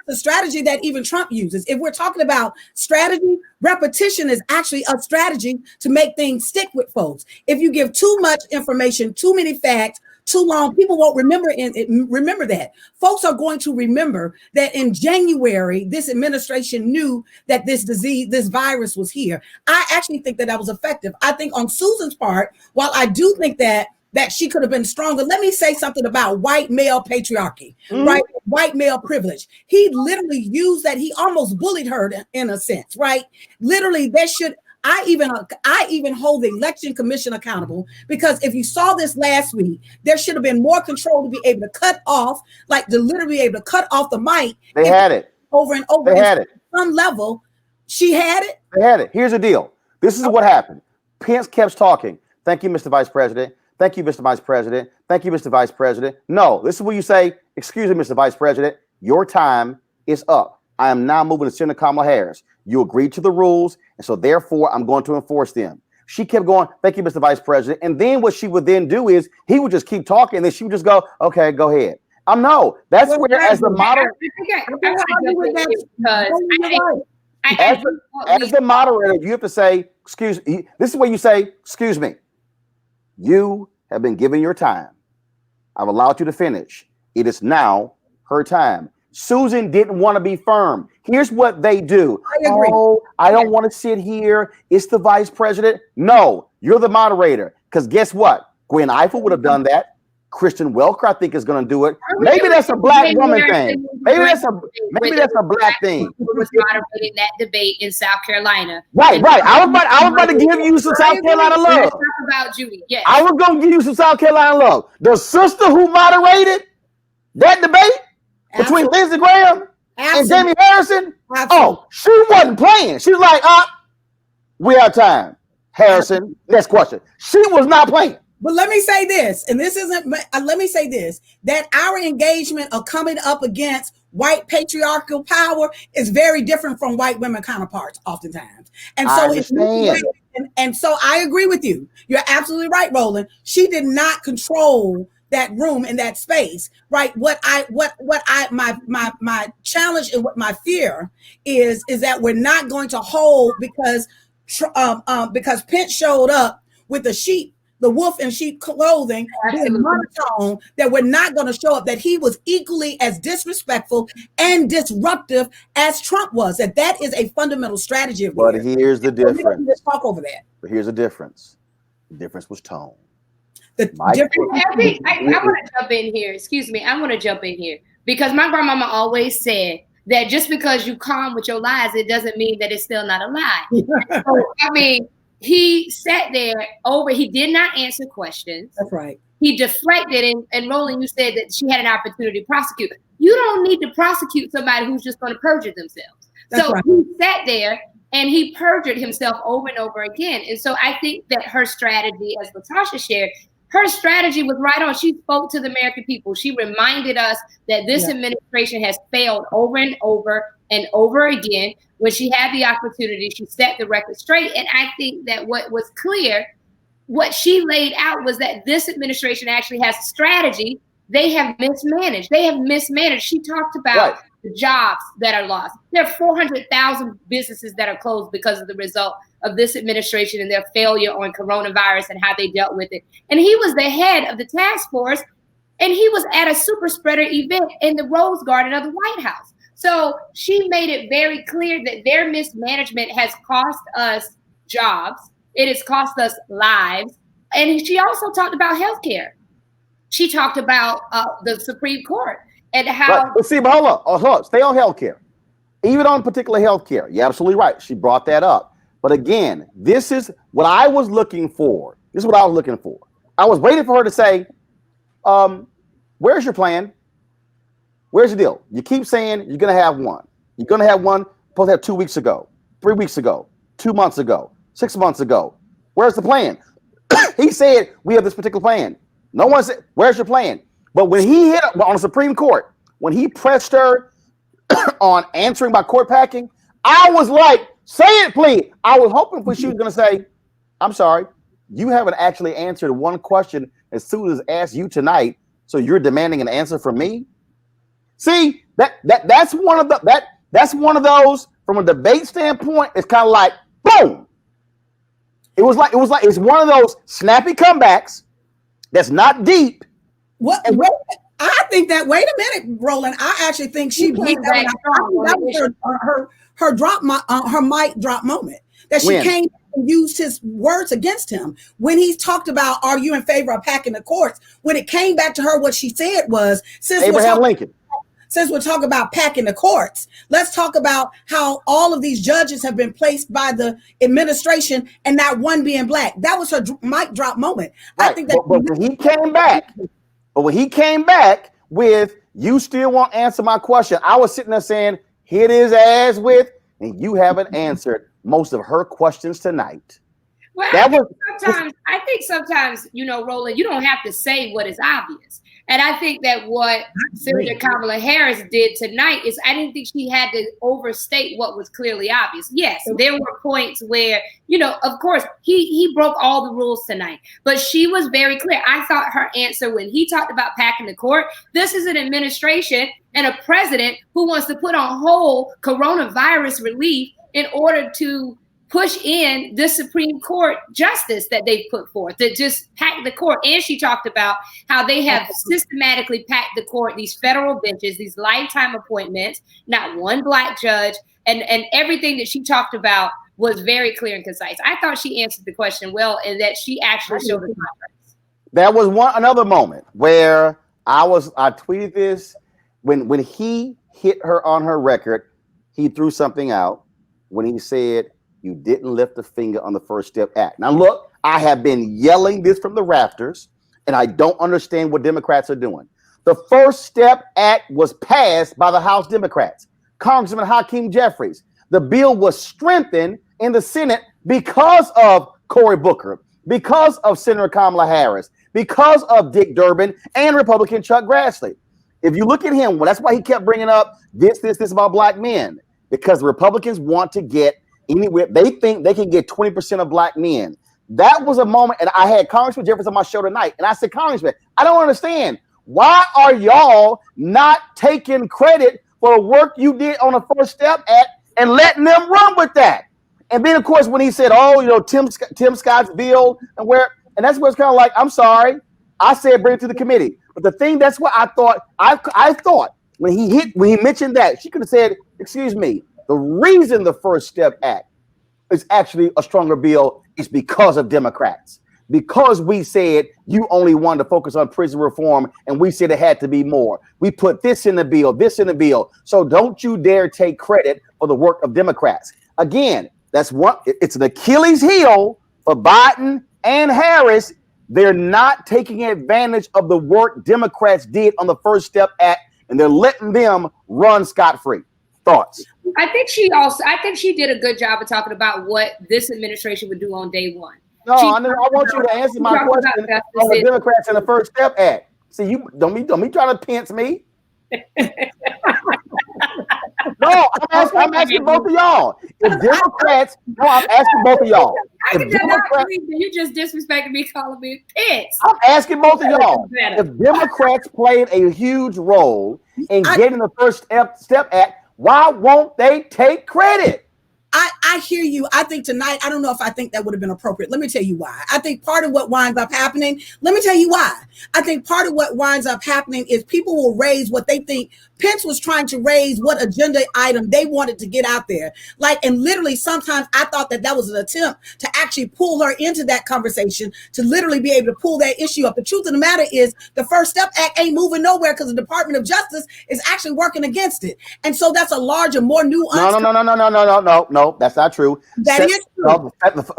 H: a strategy that even Trump uses. If we're talking about strategy, repetition is actually a strategy to make things stick with folks. If you give too much information, too many facts, too long, people won't remember that. Folks are going to remember that in January, this administration knew that this virus was here. I actually think that was effective. I think on Susan's part, while I do think that she could have been stronger, let me say something about white male patriarchy, right? White male privilege. He literally used that. He almost bullied her in a sense, right? Literally, I even hold the election commission accountable, because if you saw this last week, there should have been more control to be able to cut off, literally be able to cut off the mic.
G: They had it
H: over and over.
G: They had it.
H: Some level, she had it.
G: They had it. Here's the deal. This is what happened. Pence kept talking. Thank you, Mr. Vice President. Thank you, Mr. Vice President. Thank you, Mr. Vice President. No, this is where you say, excuse me, Mr. Vice President, your time is up. I am now moving to Senator Kamala Harris. You agreed to the rules, and so therefore I'm going to enforce them. She kept going, thank you, Mr. Vice President. And then what she would then do is he would just keep talking, and then she would just go, okay, go ahead. No, that's where as the model. As the moderator, you have to say, excuse me. This is where you say, excuse me. You have been given your time. I've allowed you to finish. It is now her time. Susan didn't want to be firm. Here's what they do.
H: I agree.
G: Oh, I don't want to sit here. It's the vice president. No, you're the moderator. Because guess what? Gwen Eiffel would have done that. Christian Welker, I think, is going to do it. Maybe that's a black woman thing. Maybe that's a black thing.
I: Who was moderating that debate in South Carolina?
G: Right. I was about to give you some South Carolina love.
I: Talk about Judy. Yes.
G: I was going to give you some South Carolina love. The sister who moderated that debate between Lindsey Graham and Jamie Harrison. Oh, she wasn't playing. She was like, we have time. Harrison, next question. She was not playing.
H: But let me say this, and this isn't, let me say this, that our engagement of coming up against white patriarchal power is very different from white women counterparts oftentimes. And so and so I agree with you. You're absolutely right, Roland. She did not control that room in that space, right? My challenge and what my fear is that we're not going to hold because Pence showed up with the wolf in sheep clothing, being monotone, that we're not going to show up, that he was equally as disrespectful and disruptive as Trump was. That is a fundamental strategy of
G: But here's the difference.
H: We just talk over that.
G: But here's the difference. The difference was tone.
I: I want to jump in here. Excuse me. I want to jump in here because my grandmama always said that just because you calm with your lies, it doesn't mean that it's still not a lie. So, I mean, he sat there he did not answer questions.
H: That's right.
I: He deflected, and Roland, you said that she had an opportunity to prosecute. You don't need to prosecute somebody who's just going to perjure themselves. So he sat there and he perjured himself over and over again. And so I think that her strategy, as Latasha shared, her strategy was right on. She spoke to the American people. She reminded us that this administration has failed over and over and over again. When she had the opportunity, she set the record straight. And I think that what was clear, what she laid out was that this administration actually has a strategy. They have mismanaged. She talked about the jobs that are lost. There are 400,000 businesses that are closed because of the result of this administration and their failure on coronavirus and how they dealt with it. And he was the head of the task force, and he was at a super spreader event in the Rose Garden of the White House. So she made it very clear that their mismanagement has cost us jobs. It has cost us lives. And she also talked about healthcare. She talked about the Supreme Court and how.
G: But hold on. Stay on healthcare. Even on particular healthcare. You're absolutely right. She brought that up. But again, this is what I was looking for. I was waiting for her to say, where's your plan? Where's the deal? You keep saying you're going to have one. You're going to have one. Supposed to have 2 weeks ago, 3 weeks ago, 2 months ago, 6 months ago. Where's the plan? He said, we have this particular plan. No one said, where's your plan? But when he hit on the Supreme Court, when he pressed her on answering by court packing, I was like, say it, please. I was hoping she was going to say, I'm sorry, you haven't actually answered one question as soon as asked you tonight, so you're demanding an answer from me? See, that's one of those from a debate standpoint. It's kind of like boom. It's one of those snappy comebacks that's not deep.
H: What? I think that. Wait a minute, Roland. I actually think she played that. That was her mic drop moment. That she came and used his words against him when he talked about, "Are you in favor of packing the courts?" When it came back to her, what she said was,
G: Abraham Lincoln.
H: Since we're talking about packing the courts, let's talk about how all of these judges have been placed by the administration and not one being black. That was her mic drop moment.
G: Right. I think that. But when he came back with, you still won't answer my question, I was sitting there saying, hit his ass with, and you haven't answered most of her questions tonight.
I: Well, I think sometimes, Roland, you don't have to say what is obvious. And I think that what Senator Kamala Harris did tonight is I didn't think she had to overstate what was clearly obvious. Yes, there were points where, of course, he broke all the rules tonight, but she was very clear. I thought her answer when he talked about packing the court, this is an administration and a president who wants to put on hold coronavirus relief in order to push in the Supreme Court justice that they put forth, that just packed the court. And she talked about how they have systematically packed the court, these federal benches, these lifetime appointments, not one Black judge, and everything that she talked about was very clear and concise. I thought she answered the question well, and that she actually showed the conference.
G: There was another moment where I tweeted this when he hit her on her record. He threw something out when he said, "You didn't lift a finger on the First Step Act." Now, look, I have been yelling this from the rafters, and I don't understand what Democrats are doing. The First Step Act was passed by the House Democrats, Congressman Hakeem Jeffries. The bill was strengthened in the Senate because of Cory Booker, because of Senator Kamala Harris, because of Dick Durbin and Republican Chuck Grassley. If you look at him, well, that's why he kept bringing up this about Black men, because the Republicans want to get anywhere. They think they can get 20% of Black men. That was a moment, and I had Congressman Jeffries on my show tonight, and I said, Congressman, I don't understand. Why are y'all not taking credit for the work you did on the First Step Act and letting them run with that? And then, of course, when he said, "Oh, Tim Scott's bill," and that's where it's kind of like, I'm sorry, I said bring it to the committee. But the thing, that's what I thought when he mentioned that, she could have said, "Excuse me, the reason the First Step Act is actually a stronger bill is because of Democrats. Because we said you only wanted to focus on prison reform, and we said it had to be more. We put this in the bill, So don't you dare take credit for the work of Democrats." Again, it's an Achilles heel for Biden and Harris. They're not taking advantage of the work Democrats did on the First Step Act, and they're letting them run scot-free. Thoughts?
I: I think she did a good job of talking about what this administration would do on day one.
G: No, I want you to answer my question on the Democrats and the First Step Act. See, you don't be trying to pinch me. No, I'm asking both of y'all. If Democrats, I'm asking both of y'all.
I: You just disrespected me calling me a pinch.
G: I'm asking both of y'all. If Democrats played a huge role in getting the First Step Act, why won't they take credit?
H: I hear you. I think tonight, I don't know if I think that would have been appropriate. Let me tell you why. I think part of what winds up happening, let me tell you why. I think part of what winds up happening is people will raise what they think Pence was trying to raise, what agenda item they wanted to get out there. And literally sometimes I thought that was an attempt to actually pull her into that conversation, to literally be able to pull that issue up. The truth of the matter is the First Step Act ain't moving nowhere because the Department of Justice is actually working against it. And so that's a larger, more nuanced.
G: No, that's not true.
H: That is true.
G: No,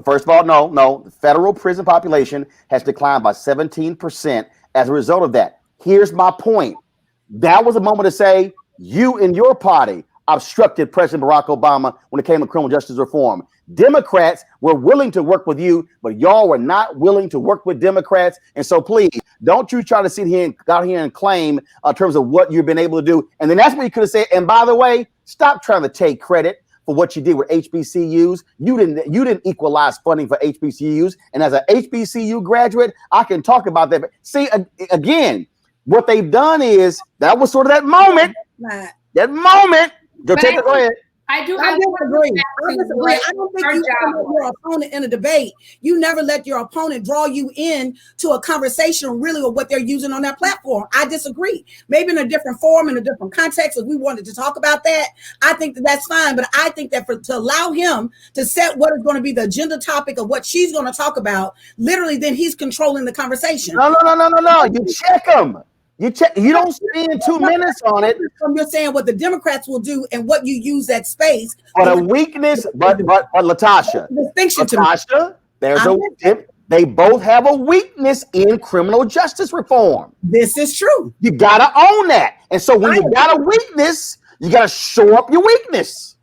G: first of all, no. The federal prison population has declined by 17% as a result of that. Here's my point. That was a moment to say, you and your party obstructed President Barack Obama when it came to criminal justice reform. Democrats were willing to work with you, but y'all were not willing to work with Democrats. And so please, don't you try to sit here and claim in terms of what you've been able to do. And then that's what you could have said. And by the way, stop trying to take credit for what you did with HBCUs. You didn't equalize funding for HBCUs. And as an HBCU graduate, I can talk about that. But see, again, what they've done is, that was sort of that moment. Go ahead.
I: I disagree.
H: I don't think you ever let your opponent in a debate. You never let your opponent draw you in to a conversation really with what they're using on that platform. I disagree. Maybe in a different form, in a different context, if we wanted to talk about that, I think that's fine. But I think that to allow him to set what is going to be the agenda topic of what she's going to talk about, literally, then he's controlling the conversation.
G: No. You check him. You don't spend 2 minutes on it.
H: You're saying what the Democrats will do and what you use that space.
G: But a weakness, but Latasha, they both have a weakness in criminal justice reform.
H: This is true.
G: You gotta own that. And so when you got a weakness, you gotta show up your weakness.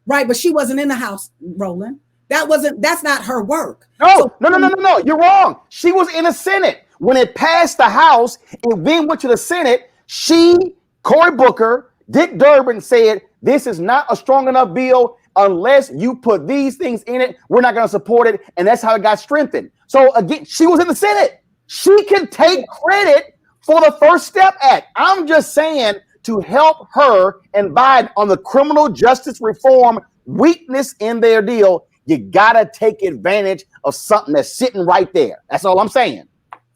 H: Right, but she wasn't in the House, Roland. That's not her work.
G: No. You're wrong. She was in the Senate. When it passed the House, it then went to the Senate. Cory Booker, Dick Durbin said, this is not a strong enough bill unless you put these things in it. We're not going to support it. And that's how it got strengthened. So again, she was in the Senate. She can take credit for the First Step Act. I'm just saying, to help her and Biden on the criminal justice reform weakness in their deal, you gotta take advantage of something that's sitting right there. That's all I'm saying.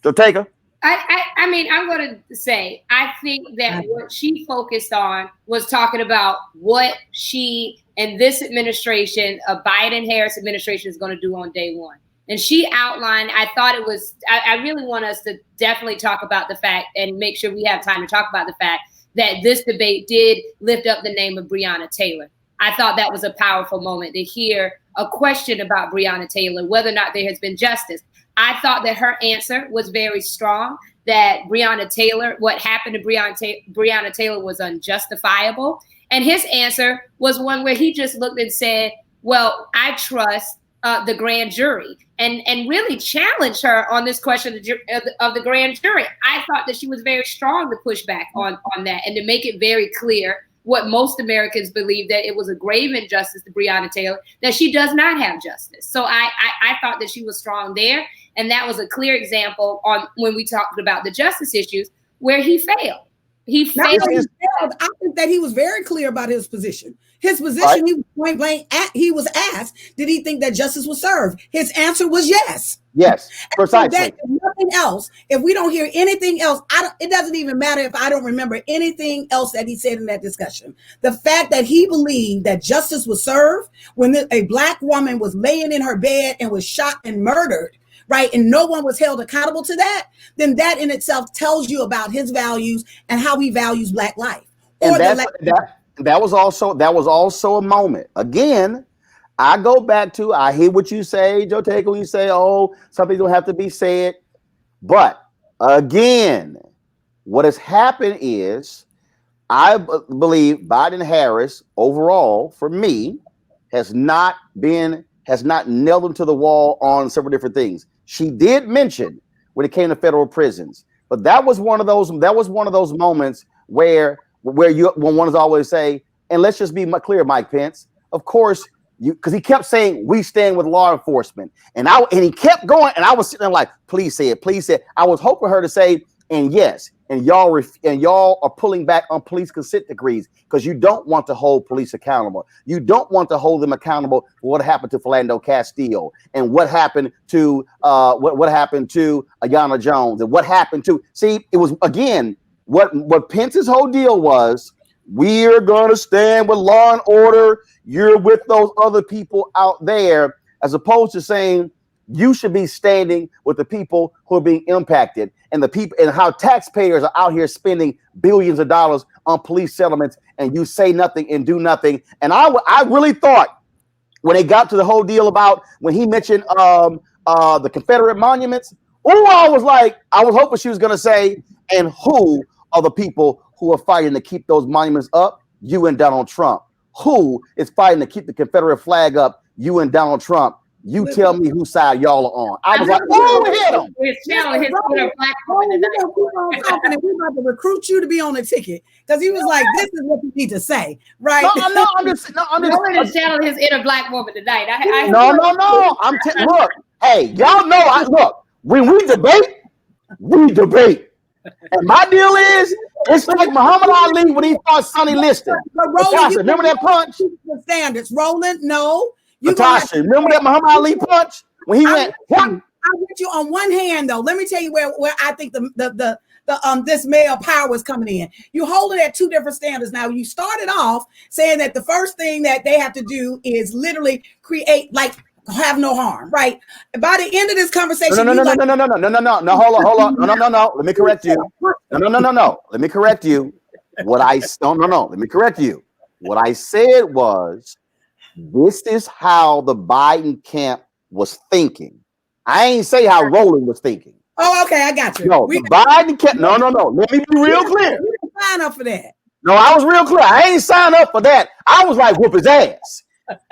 G: So take her.
I: I mean, I'm going to say, I think that what she focused on was talking about what she and this administration, a Biden-Harris administration, is going to do on day one. And she outlined, I thought it was, I really want us to definitely talk about the fact and make sure we have time to talk about the fact that this debate did lift up the name of Breonna Taylor. I thought that was a powerful moment to hear a question about Breonna Taylor, whether or not there has been justice. I thought that her answer was very strong, that Breonna Taylor, what happened to Breonna Taylor was unjustifiable. And his answer was one where he just looked and said, well, I trust the grand jury, and really challenged her on this question of the grand jury. I thought that she was very strong to push back on that and to make it very clear what most Americans believe, that it was a grave injustice to Breonna Taylor, that she does not have justice. So I thought that she was strong there. And that was a clear example on when we talked about the justice issues where he failed. He failed.
H: I think that he was very clear about his position. His position, right. He was point blank. He was asked, did he think that justice was served? His answer was yes.
G: Yes, precisely.
H: So nothing else. If we don't hear anything else, it doesn't even matter if I don't remember anything else that he said in that discussion. The fact that he believed that justice was served when a Black woman was laying in her bed and was shot and murdered, right, and no one was held accountable to that, then that in itself tells you about his values and how he values Black life.
G: And that was also a moment. Again, I go back to, I hear what you say, Joe Taker, when you say, oh, something don't have to be said. But again, what has happened is, I believe Biden-Harris overall, for me, has not nailed them to the wall on several different things. She did mention when it came to federal prisons, but that was one of those moments where one is always say, and let's just be clear, Mike Pence, of course, because he kept saying we stand with law enforcement, and he kept going, and I was sitting there like, please say it, please say it. I was hoping her to say, and yes, and y'all are pulling back on police consent decrees because you don't want to hold police accountable. You don't want to hold them accountable for what happened to Philando Castile and what happened to what happened to Ayanna Jones and what happened to. See, it was again what Pence's whole deal was. We're gonna stand with law and order. You're with those other people out there, as opposed to saying you should be standing with the people who are being impacted and the people and how taxpayers are out here spending billions of dollars on police settlements, and you say nothing and do nothing. And I really thought when it got to the whole deal about when he mentioned the Confederate monuments, I was hoping she was going to say, and who are the people who are fighting to keep those monuments up? You and Donald Trump. Who is fighting to keep the Confederate flag up? You and Donald Trump. You tell me whose side y'all are on. I was like, oh, hit him.
H: We're about to recruit you to be on the ticket because he was like, this is what you need to say, right?
I: No, I'm just channeling his inner Black woman tonight.
G: Look, hey, y'all know, look, when we debate, we debate. And my deal is, it's like Muhammad Ali when he fought Sonny Liston. Natasha, remember that punch?
H: The standards, Roland. No,
G: Natasha, remember that Muhammad Ali punch when he went?
H: I'm with you on one hand, though. Let me tell you where I think the this male power is coming in. You hold it at two different standards. Now, you started off saying that the first thing that they have to do is literally create have no harm, right? By the end of this conversation,
G: no, hold on. No. Let me correct you. No. Let me correct you. Let me correct you. What I said was, this is how the Biden camp was thinking. I ain't say how Roland was thinking.
H: Oh, okay, I got you.
G: No, the Biden camp. No. Let me be real clear.
H: You didn't sign up for that.
G: No, I was real clear. I ain't signed up for that. I was like, whoop his ass.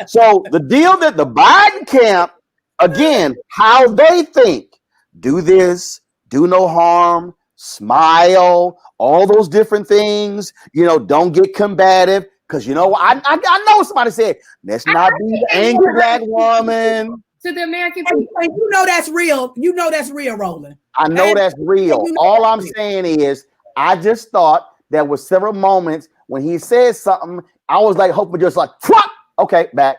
G: So the deal that the Biden camp, again, how they think, do this, do no harm, smile, all those different things, don't get combative. Because I know somebody said, let's not be the angry Black woman.
I: To the American people.
H: You know that's real. You know that's real, Roland.
G: I know that's real. All I'm saying is, I just thought there were several moments when he said something, I was like hoping just like, Okay, back.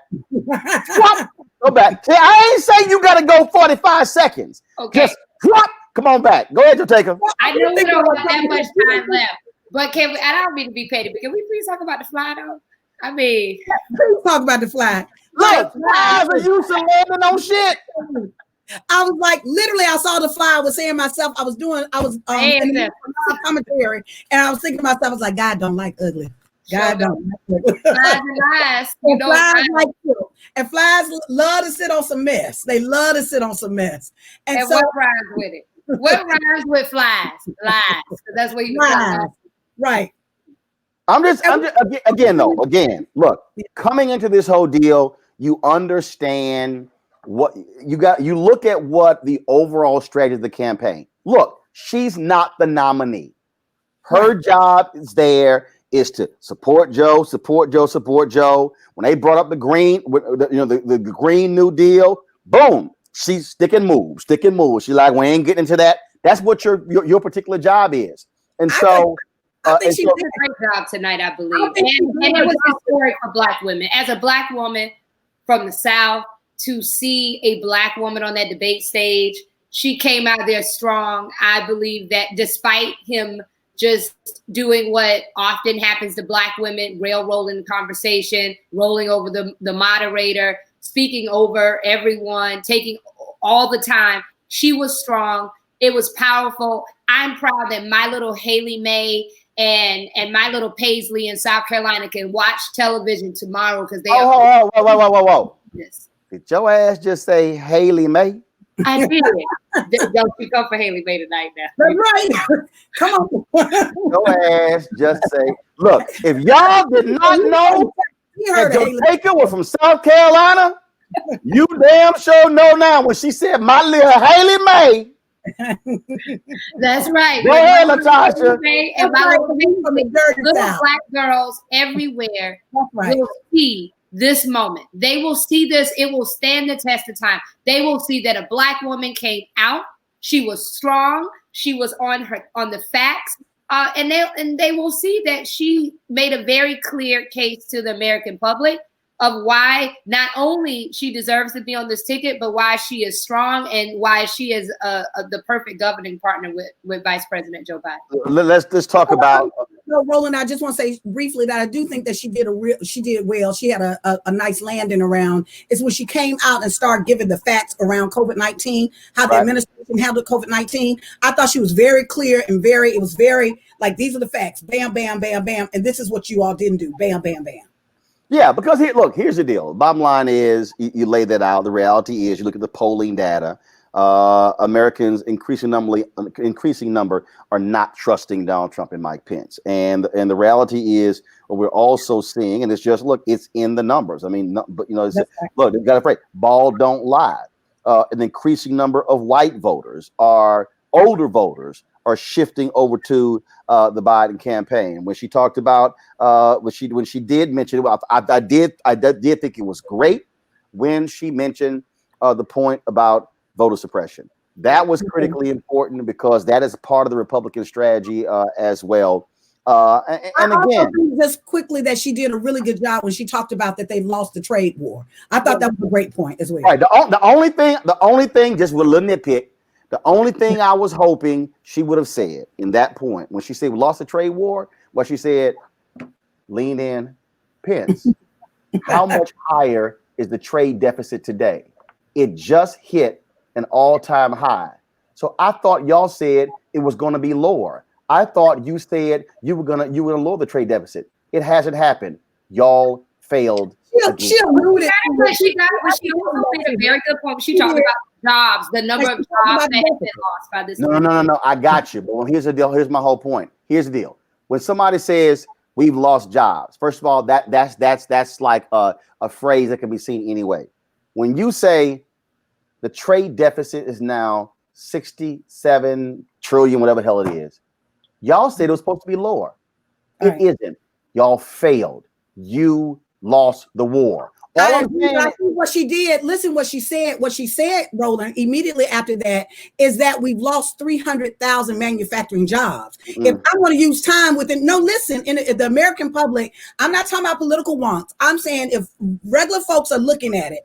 G: Go back. See, I ain't saying you gotta go 45 seconds.
I: Okay.
G: Just drop. Come on back. Go ahead, Jateka.
I: I know we don't have that much time left, but can we? I don't mean to be petty, but can we please talk about the fly though? I mean,
H: Please talk about the fly.
G: Look, flies are used to landing on shit.
H: I was like, literally, I saw the fly. I was saying myself, I was in the commentary, and I was thinking to myself, I was like, God don't like ugly. God don't like ugly.
I: Flies and lies. You know,
H: flies like you. And flies love to sit on some mess. They love to sit on some mess. And so,
I: what rhymes with it? What rhymes with flies? Lies. That's what you
H: lies. Right.
G: I'm just again, look, coming into this whole deal, you understand what you got. You look at what the overall strategy of the campaign. Look, she's not the nominee. Her job is to support Joe. When they brought up the green, the Green New Deal, boom, she's stick and move. She's like, we ain't getting into that. That's what your particular job is. And so
I: I think she did a great job tonight, I believe. And it was historic for Black women. As a Black woman from the South, to see a Black woman on that debate stage, she came out there strong. I believe that despite him just doing what often happens to Black women, railroading the conversation, rolling over the moderator, speaking over everyone, taking all the time, she was strong. It was powerful. I'm proud that my little Haley May and my little Paisley in South Carolina can watch television tomorrow because they
G: whoa. Yes. Did your ass just say Haley May?
I: I did. Don't you come for Haley May tonight now.
H: That's right. Come on.
G: Your ass just say, look, if y'all did not know that Jateka was from South Carolina, you damn sure know now when she said my little Haley May.
I: That's right.
G: Go ahead, Natasha.
I: And my little Black girls everywhere will see this moment. They will see this. It will stand the test of time. They will see that a Black woman came out. She was strong. She was on the facts. And they will see that she made a very clear case to the American public of why not only she deserves to be on this ticket, but why she is strong and why she is the perfect governing partner with Vice President Joe Biden.
G: Let's talk about.
H: No, Roland, I just want to say briefly that I do think that she did well. She had a nice landing around. It's when she came out and started giving the facts around COVID-19, how the administration handled COVID-19. I thought she was very clear and it was very like, these are the facts. Bam, bam, bam, bam. And this is what you all didn't do. Bam, bam, bam.
G: Yeah, because here's the deal. Bottom line is you lay that out. The reality is you look at the polling data. Americans increasing number are not trusting Donald Trump and Mike Pence. And the reality is what we're also seeing, and it's just, look, it's in the numbers. I mean, but look, they've got a phrase, ball don't lie. An increasing number of white voters older voters are shifting over to the Biden campaign. When she talked about when she did mention it, I did think it was great when she mentioned the point about voter suppression. That was critically important because that is part of the Republican strategy as well. And again,
H: just quickly, that she did a really good job when she talked about that they've lost the trade war. I thought that was a great point as well.
G: Right. The only thing, just with a little nitpick. The only thing I was hoping she would have said in that point when she said we lost the trade war, what she said, lean in, Pence. How much higher is the trade deficit today? It just hit an all-time high. So I thought y'all said it was going to be lower. I thought you said you were gonna lower the trade deficit. It hasn't happened. Y'all failed.
H: She alluded.
I: She also made a very good point. She talked about jobs, the number of jobs that have been lost by this.
G: No. I got you. But here's the deal. Here's my whole point. Here's the deal. When somebody says we've lost jobs, first of all, that's like a phrase that can be seen anyway. When you say the trade deficit is now 67 trillion, whatever the hell it is, y'all said it was supposed to be lower. It isn't. Y'all failed. You lost the war.
H: I see what she did. Listen, what she said. What she said, Roland, immediately after that, is that we've lost 300,000 manufacturing jobs. If I want to use time within, no, listen, in the American public, I'm not talking about political wants. I'm saying if regular folks are looking at it,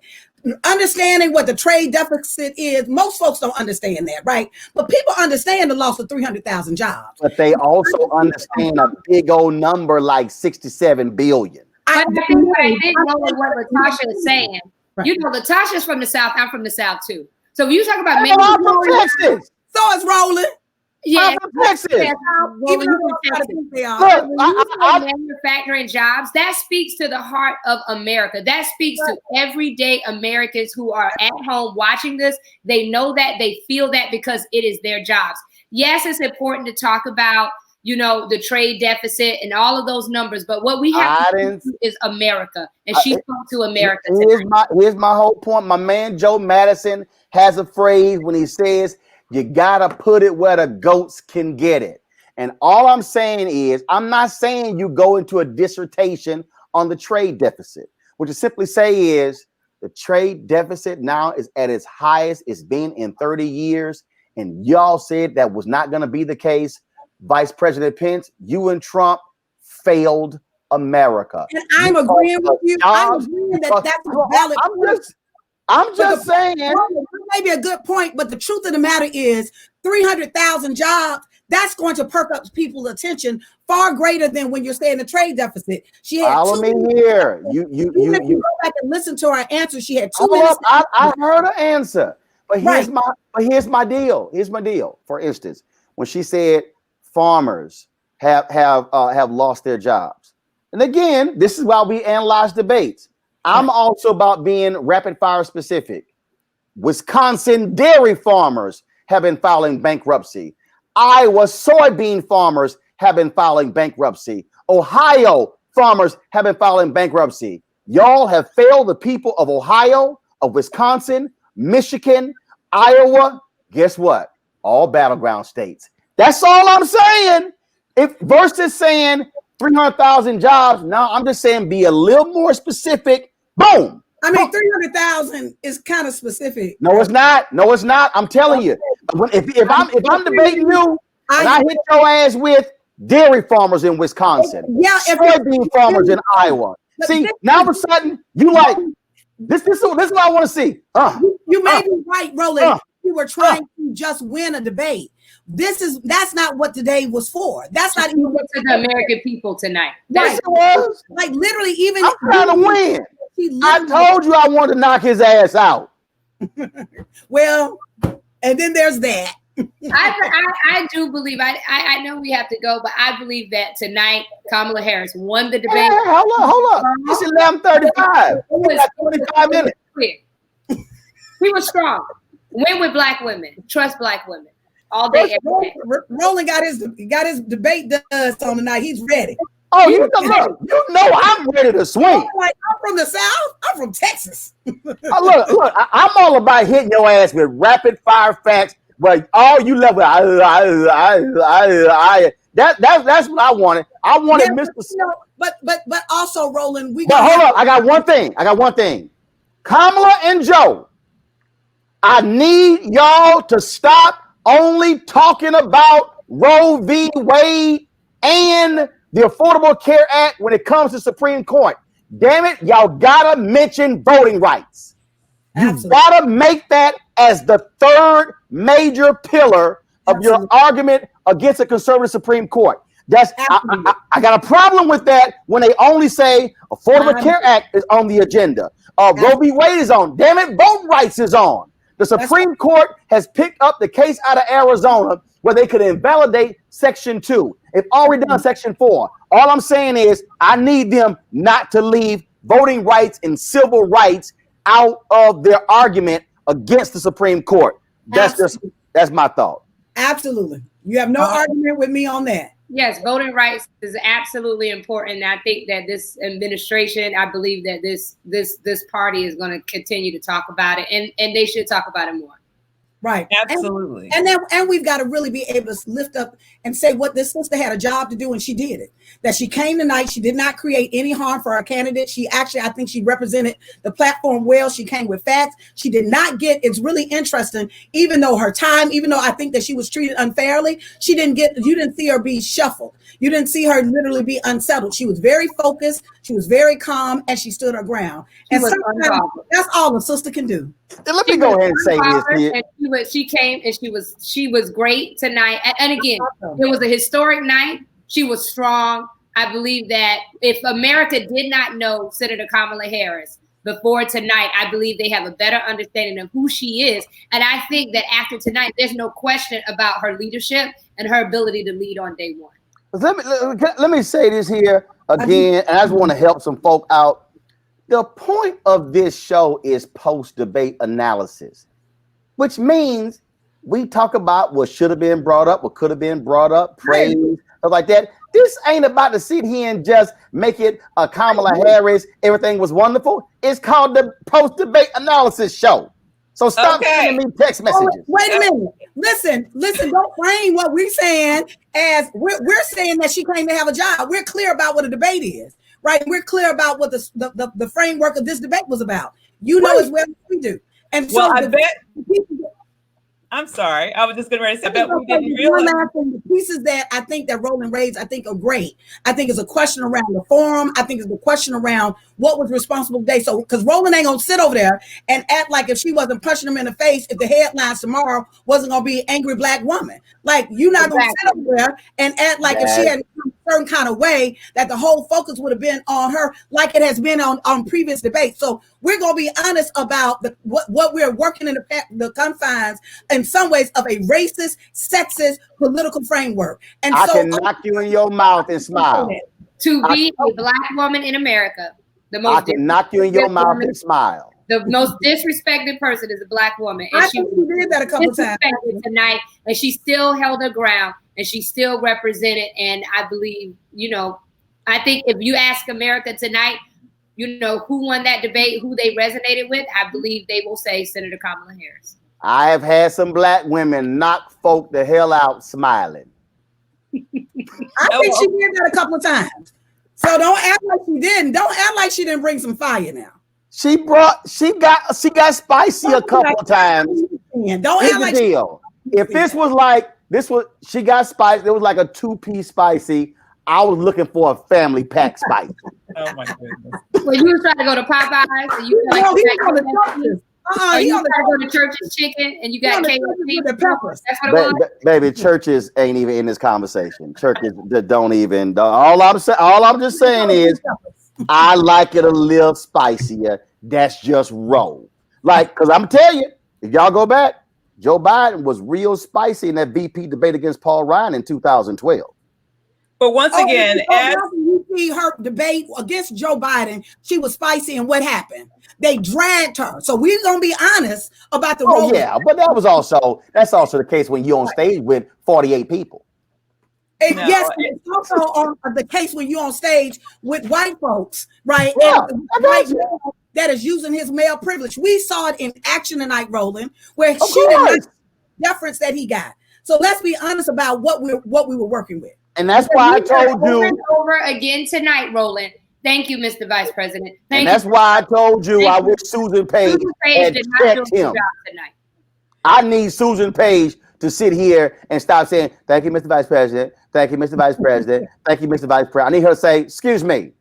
H: understanding what the trade deficit is, most folks don't understand that, right? But people understand the loss of 300,000 jobs.
G: But they also understand a big old number like 67 billion.
I: But I think know what Latasha is saying. Right. You know, Latasha's from the South. I'm from the South too. So when you talk about
G: I'm from Texas.
H: So is Roland.
I: Yeah,
G: I'm from Texas.
I: Even though manufacturing jobs, that speaks to the heart of America. That speaks to everyday Americans who are at home watching this. They know that, they feel that, because it is their jobs. Yes, it's important to talk about, you know, the trade deficit and all of those numbers, but what we have to do is America, and she spoke to America.
G: Here's my whole point. My man Joe Madison has a phrase when he says, you gotta put it where the goats can get it. And all I'm saying is, I'm not saying you go into a dissertation on the trade deficit. What you simply say is, the trade deficit now is at its highest it's been in 30 years, and y'all said that was not gonna be the case. Vice President Pence, you and Trump failed America.
H: And I'm agreeing with you. I'm agreeing that that's a valid point.
G: I'm just saying.
H: Maybe a good point, but the truth of the matter is 300,000 jobs, that's going to perk up people's attention far greater than when you're saying the trade deficit. She had
G: follow me here. You
H: go back and listen to her answer. She had 2 minutes.
G: I heard her answer. But here's my deal. Here's my deal. For instance, when she said farmers have lost their jobs. And again, this is why we analyze debates. I'm also about being rapid fire specific. Wisconsin dairy farmers have been filing bankruptcy. Iowa soybean farmers have been filing bankruptcy. Ohio farmers have been filing bankruptcy. Y'all have failed the people of Ohio, of Wisconsin, Michigan, Iowa. Guess what? All battleground states. That's all I'm saying. If versus saying 300,000 jobs, now I'm just saying be a little more specific. Boom.
H: I mean, 300,000 is kind of specific.
G: No, it's not. No, it's not. I'm telling you. If I'm debating you, and I hit your ass with dairy farmers in Wisconsin, soybean farmers in Iowa. See, now all of a sudden you like this. This is what I want to see.
H: You may be right, Roland. You were trying to just win a debate. That's not what today was for. That's not even what
I: to the American people tonight.
H: That's
G: was.
H: Like literally, even
G: I'm trying to win. I told you I wanted to knock his ass out.
H: Well, and then there's that.
I: I do believe I know we have to go, but I believe that tonight Kamala Harris won the debate.
G: Hey, hold up. It's 11:35. We got 25 minutes.
I: He was strong. Win with black women. Trust black women. All day, every day.
H: Roland got his debate dust on tonight. He's ready.
G: Oh, you know I'm ready to swing.
H: I'm from the South. I'm from Texas.
G: Look, I'm all about hitting your ass with rapid fire facts. But all you left with that's what I wanted. I wanted Mr.
H: But also, Roland,
G: hold up. I got one thing. Kamala and Joe, I need y'all to stop only talking about Roe v. Wade and the Affordable Care Act when it comes to Supreme Court. Damn it, y'all gotta mention voting rights. You gotta make that as the third major pillar of your argument against a conservative Supreme Court. I got a problem with that when they only say Affordable Care Act is on the agenda. Roe v. Wade is on. Damn it, voting rights is on. The Supreme Court has picked up the case out of Arizona where they could invalidate Section 2. They've already done Section 4. All I'm saying is I need them not to leave voting rights and civil rights out of their argument against the Supreme Court. That's my thought.
H: Absolutely. You have no argument with me on that.
I: Yes, voting rights is absolutely important. I think that this administration, I believe that this party is going to continue to talk about it, and they should talk about it more.
H: Right.
B: Absolutely.
H: And we've got to really be able to lift up and say what this sister had a job to do, and she did it. That she came tonight, she did not create any harm for our candidate. She actually, I think she represented the platform well. She came with facts. She did not get, it's really interesting, even though I think that she was treated unfairly, you didn't see her be shuffled. You didn't see her literally be unsettled. She was very focused. She was very calm, and she stood her ground. And sometimes that's all a sister can do.
G: Let me go ahead and say this here.
I: And she came and she was great tonight. And again, it was a historic night. She was strong. I believe that if America did not know Senator Kamala Harris before tonight, I believe they have a better understanding of who she is. And I think that after tonight, there's no question about her leadership and her ability to lead on day one.
G: Let me say this here again, and I just want to help some folk out. The point of this show is post-debate analysis, which means we talk about what should have been brought up, what could have been brought up, praise, stuff like that. This ain't about to sit here and just make it a Kamala Harris, everything was wonderful. It's called the post-debate analysis show. So stop sending me text messages.
H: Wait a minute. Listen, don't frame what we're saying as we're saying that she came to have a job. We're clear about what a debate is, right? We're clear about what the framework of this debate was about. You know as well as we do. And so
B: I bet. I'm sorry. I was just going to say, I bet we didn't realize.
H: The pieces that I think that Roland raised, I think are great. I think it's a question around the forum. I think it's a question around what was responsible today. So, because Roland ain't going to sit over there and act like if she wasn't punching him in the face, if the headlines tomorrow wasn't going to be angry black woman. Like, you're not going to sit over there and act like if she had a certain kind of way that the whole focus would have been on her, like it has been on previous debates. So we're going to be honest about what we're working in the confines, in some ways, of a racist, sexist political framework. And
G: I can knock you in your mouth and smile.
I: To be a black woman in America,
G: I can knock you in your mouth and smile.
I: The most disrespected person is a black woman. And
H: I think she did that a couple times
I: tonight, and she still held her ground, and she still represented. And I believe, I think if you ask America tonight, who won that debate, who they resonated with, I believe they will say Senator Kamala Harris.
G: I have had some black women knock folk the hell out smiling.
H: I think she did that a couple of times. So don't act like she didn't. Don't act like she didn't bring some fire now.
G: She got spicy a couple of times.
H: Don't act like
G: deal. If she got spicy, it was like a 2-piece spicy. I was looking for a family pack spicy.
B: Oh my goodness.
I: Well, you were trying to go to Popeyes and you were like, you got to go to Church's Chicken and you got KFC. That's what it was.
G: Baby, churches ain't even in this conversation. Churches don't even. All I'm just saying is, I like it a little spicier. That's just roll. Because I'm telling you, if y'all go back, Joe Biden was real spicy in that VP debate against Paul Ryan in 2012.
B: But once again, as
H: you see her debate against Joe Biden, she was spicy, and what happened? They dragged her. So we're gonna be honest about the role.
G: Yeah, but that's also the case when you're on stage with 48 people.
H: Yes, it's also on the case when you're on stage with white folks, right?
G: Yeah,
H: and white man that is using his male privilege. We saw it in action tonight, Roland, where she did not deference that he got. So let's be honest about what we were working with.
G: And that's why I told you
I: over again tonight, Roland. Thank you, Mr. Vice President.
G: That's why I told you I wish Susan Page had checked him. I need Susan Page to sit here and stop saying, "Thank you, Mr. Vice President. Thank you, Mr. Vice President. Thank you, Mr. Vice President." I need her to say, "Excuse me,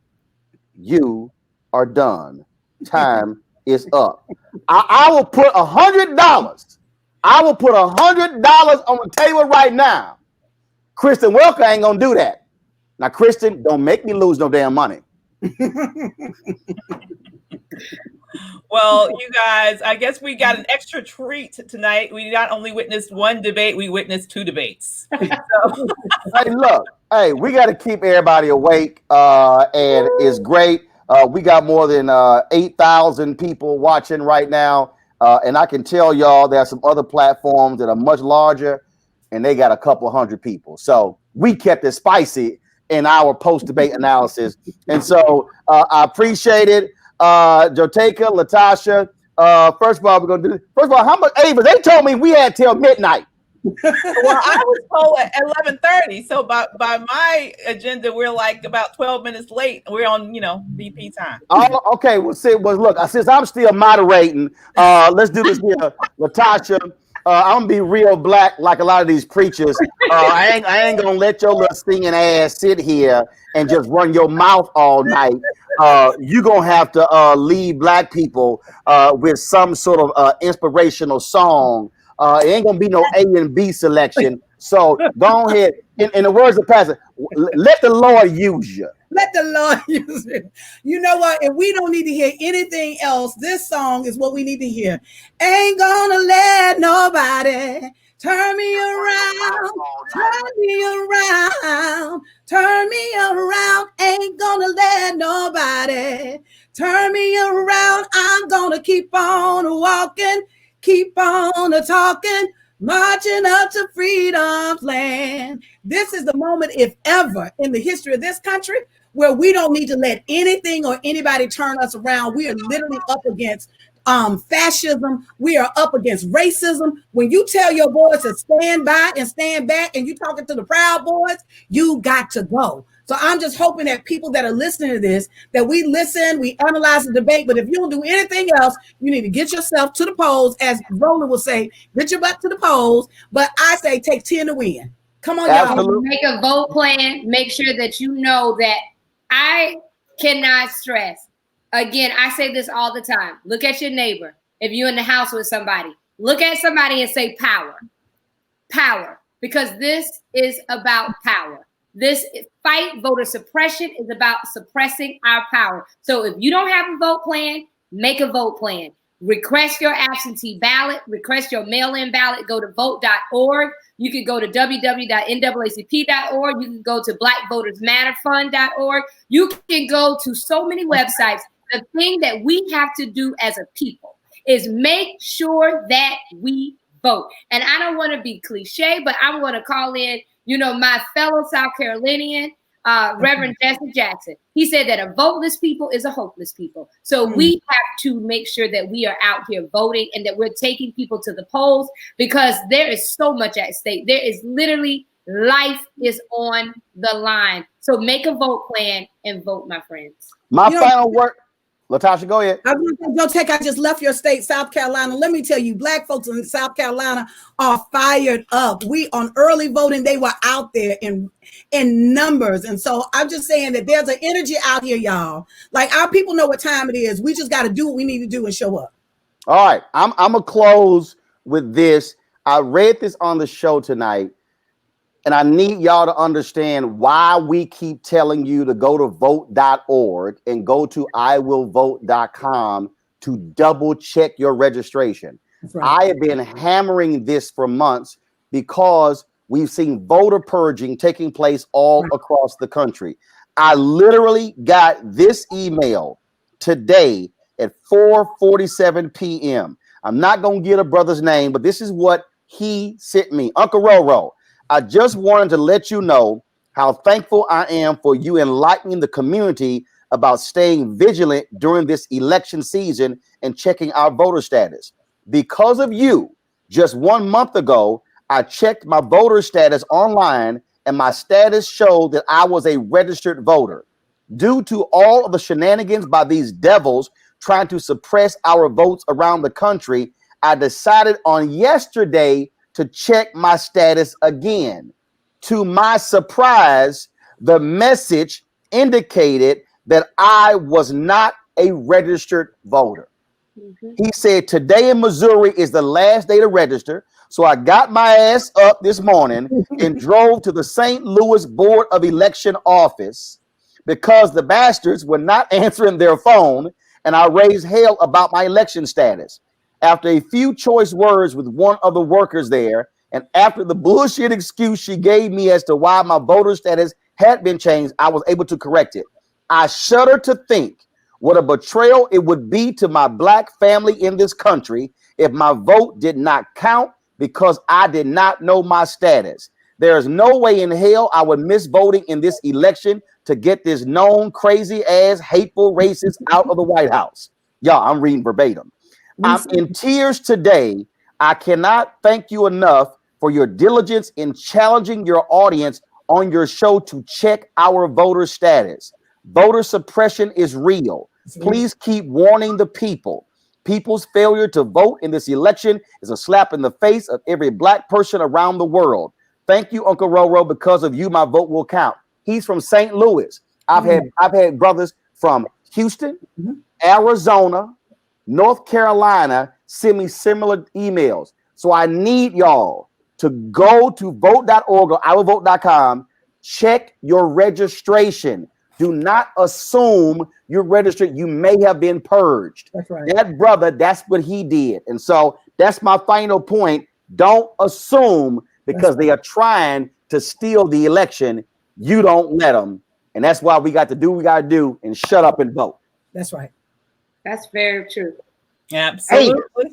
G: you are done. Time is up." I will put $100. I will put $100 on the table right now. Kristen Welker ain't gonna do that. Now, Kristen, don't make me lose no damn money.
B: Well, you guys, I guess we got an extra treat tonight. We not only witnessed one debate, we witnessed 2 debates.
G: Hey, look, we got to keep everybody awake, and it's great. We got more than 8,000 people watching right now, and I can tell y'all there are some other platforms that are much larger, and they got a couple hundred people. So we kept it spicy in our post-debate analysis. And so I appreciate it. Joteka, Latasha, First of all, we're gonna do. First of all, how much? Ava, they told me we had till midnight.
B: Well, I was told at 11:30. So by my agenda, we're like about 12 minutes late. We're on, VP time.
G: Oh, okay. Well, look, since I'm still moderating, let's do this here, Latasha. I'm gonna be real black like a lot of these preachers. I ain't gonna let your little singing ass sit here and just run your mouth all night. You gonna have to lead black people with some sort of inspirational song. It ain't gonna be no A and B selection. So go ahead. In the words of Pastor, let the Lord use you.
H: Let the Lord use it. You know what? If we don't need to hear anything else, this song is what we need to hear. Ain't gonna let nobody turn me around, turn me around, turn me around. Ain't gonna let nobody turn me around. I'm gonna keep on walking, keep on talking, marching up to freedom's land. This is the moment, if ever, in the history of this country, where we don't need to let anything or anybody turn us around. We are literally up against fascism. We are up against racism. When you tell your boys to stand by and stand back and you talking to the Proud Boys, you got to go. So I'm just hoping that people that are listening to this, that we listen, we analyze the debate, but if you don't do anything else, you need to get yourself to the polls, as Roland will say, get your butt to the polls. But I say take 10 to win. Come on, y'all.
I: Make a vote plan. Make sure that you know that I cannot stress. Again, I say this all the time. Look at your neighbor. If you're in the house with somebody, look at somebody and say power. Power. Because this is about power. This fight, voter suppression, is about suppressing our power. So if you don't have a vote plan, make a vote plan. Request your absentee ballot. Request your mail-in ballot. Go to vote.org. You can go to www.naacp.org. You can go to blackvotersmatterfund.org. You can go to so many websites. The thing that we have to do as a people is make sure that we vote. And I don't want to be cliche, but I'm going to call in, my fellow South Carolinian, Reverend Jesse Jackson. He said that a voteless people is a hopeless people. So we have to make sure that we are out here voting and that we're taking people to the polls, because there is so much at stake. There is literally life is on the line. So make a vote plan and vote, my friends.
G: My final word. Latasha, go ahead.
H: I just left your state, South Carolina. Let me tell you, black folks in South Carolina are fired up. We on early voting, they were out there in numbers. And so I'm just saying that there's an energy out here, y'all. Like, our people know what time it is. We just got to do what we need to do and show up.
G: All right. I'm going to close with this. I read this on the show tonight, and I need y'all to understand why we keep telling you to go to vote.org and go to iwillvote.com to double check your registration. Right. I have been hammering this for months because we've seen voter purging taking place all across the country. I literally got this email today at 4:47 p.m. I'm not going to get a brother's name, but this is what he sent me. Uncle Roro, I just wanted to let you know how thankful I am for you enlightening the community about staying vigilant during this election season and checking our voter status. Because of you, just 1 month ago, I checked my voter status online and my status showed that I was a registered voter. Due to all of the shenanigans by these devils trying to suppress our votes around the country, I decided on yesterday to check my status again. To my surprise, the message indicated that I was not a registered voter. He said today in Missouri is the last day to register. So I got my ass up this morning and drove to the St. Louis Board of Election office because the bastards were not answering their phone, and I raised hell about my election status. After a few choice words with one of the workers there, and after the bullshit excuse she gave me as to why my voter status had been changed, I was able to correct it. I shudder to think what a betrayal it would be to my black family in this country if my vote did not count because I did not know my status. There is no way in hell I would miss voting in this election to get this known crazy ass hateful racist out of the White House. Y'all, I'm reading verbatim. I'm in tears today. I cannot thank you enough for your diligence in challenging your audience on your show to check our voter status. Voter suppression is real. Please keep warning the people. People's failure to vote in this election is a slap in the face of every Black person around the world. Thank you, Uncle Roro. Because of you, my vote will count. He's from St. Louis. I've had brothers from Houston, Arizona, North Carolina send me similar emails. So I need y'all to go to vote.org or iwillvote.com. Check your registration. Do not assume you're registered. You may have been purged.
H: That's right.
G: That brother, that's what he did. And so that's my final point. Don't assume because they are trying to steal the election. You don't let them. And that's why we got to do what we got to do and shut up and vote.
H: That's right.
I: That's very true.
B: Absolutely. Hey.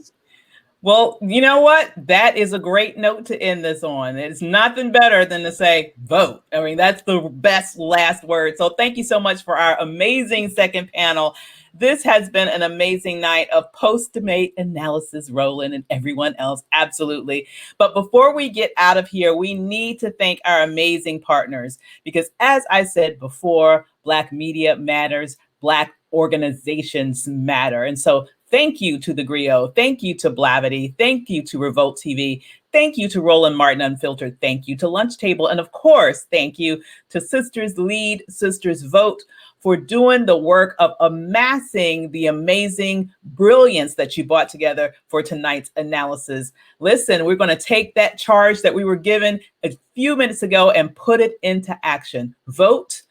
B: Well, you know what? That is a great note to end this on. It's nothing better than to say vote. I mean, that's the best last word. So thank you so much for our amazing second panel. This has been an amazing night of post-debate analysis, Roland and everyone else. Absolutely. But before we get out of here, we need to thank our amazing partners because as I said before, Black media matters, Black organizations matter. And so thank you to the Griot. Thank you to Blavity. Thank you to Revolt TV. Thank you to Roland Martin Unfiltered. Thank you to Lunch Table. And of course, thank you to Sisters Lead, Sisters Vote for doing the work of amassing the amazing brilliance that you brought together for tonight's analysis. Listen, we're going to take that charge that we were given a few minutes ago and put it into action. Vote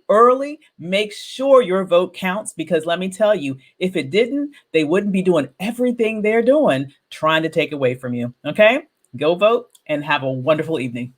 B: early, make sure your vote counts, because let me tell you, if it didn't, they wouldn't be doing everything they're doing, trying to take away from you. Okay? Go vote and have a wonderful evening.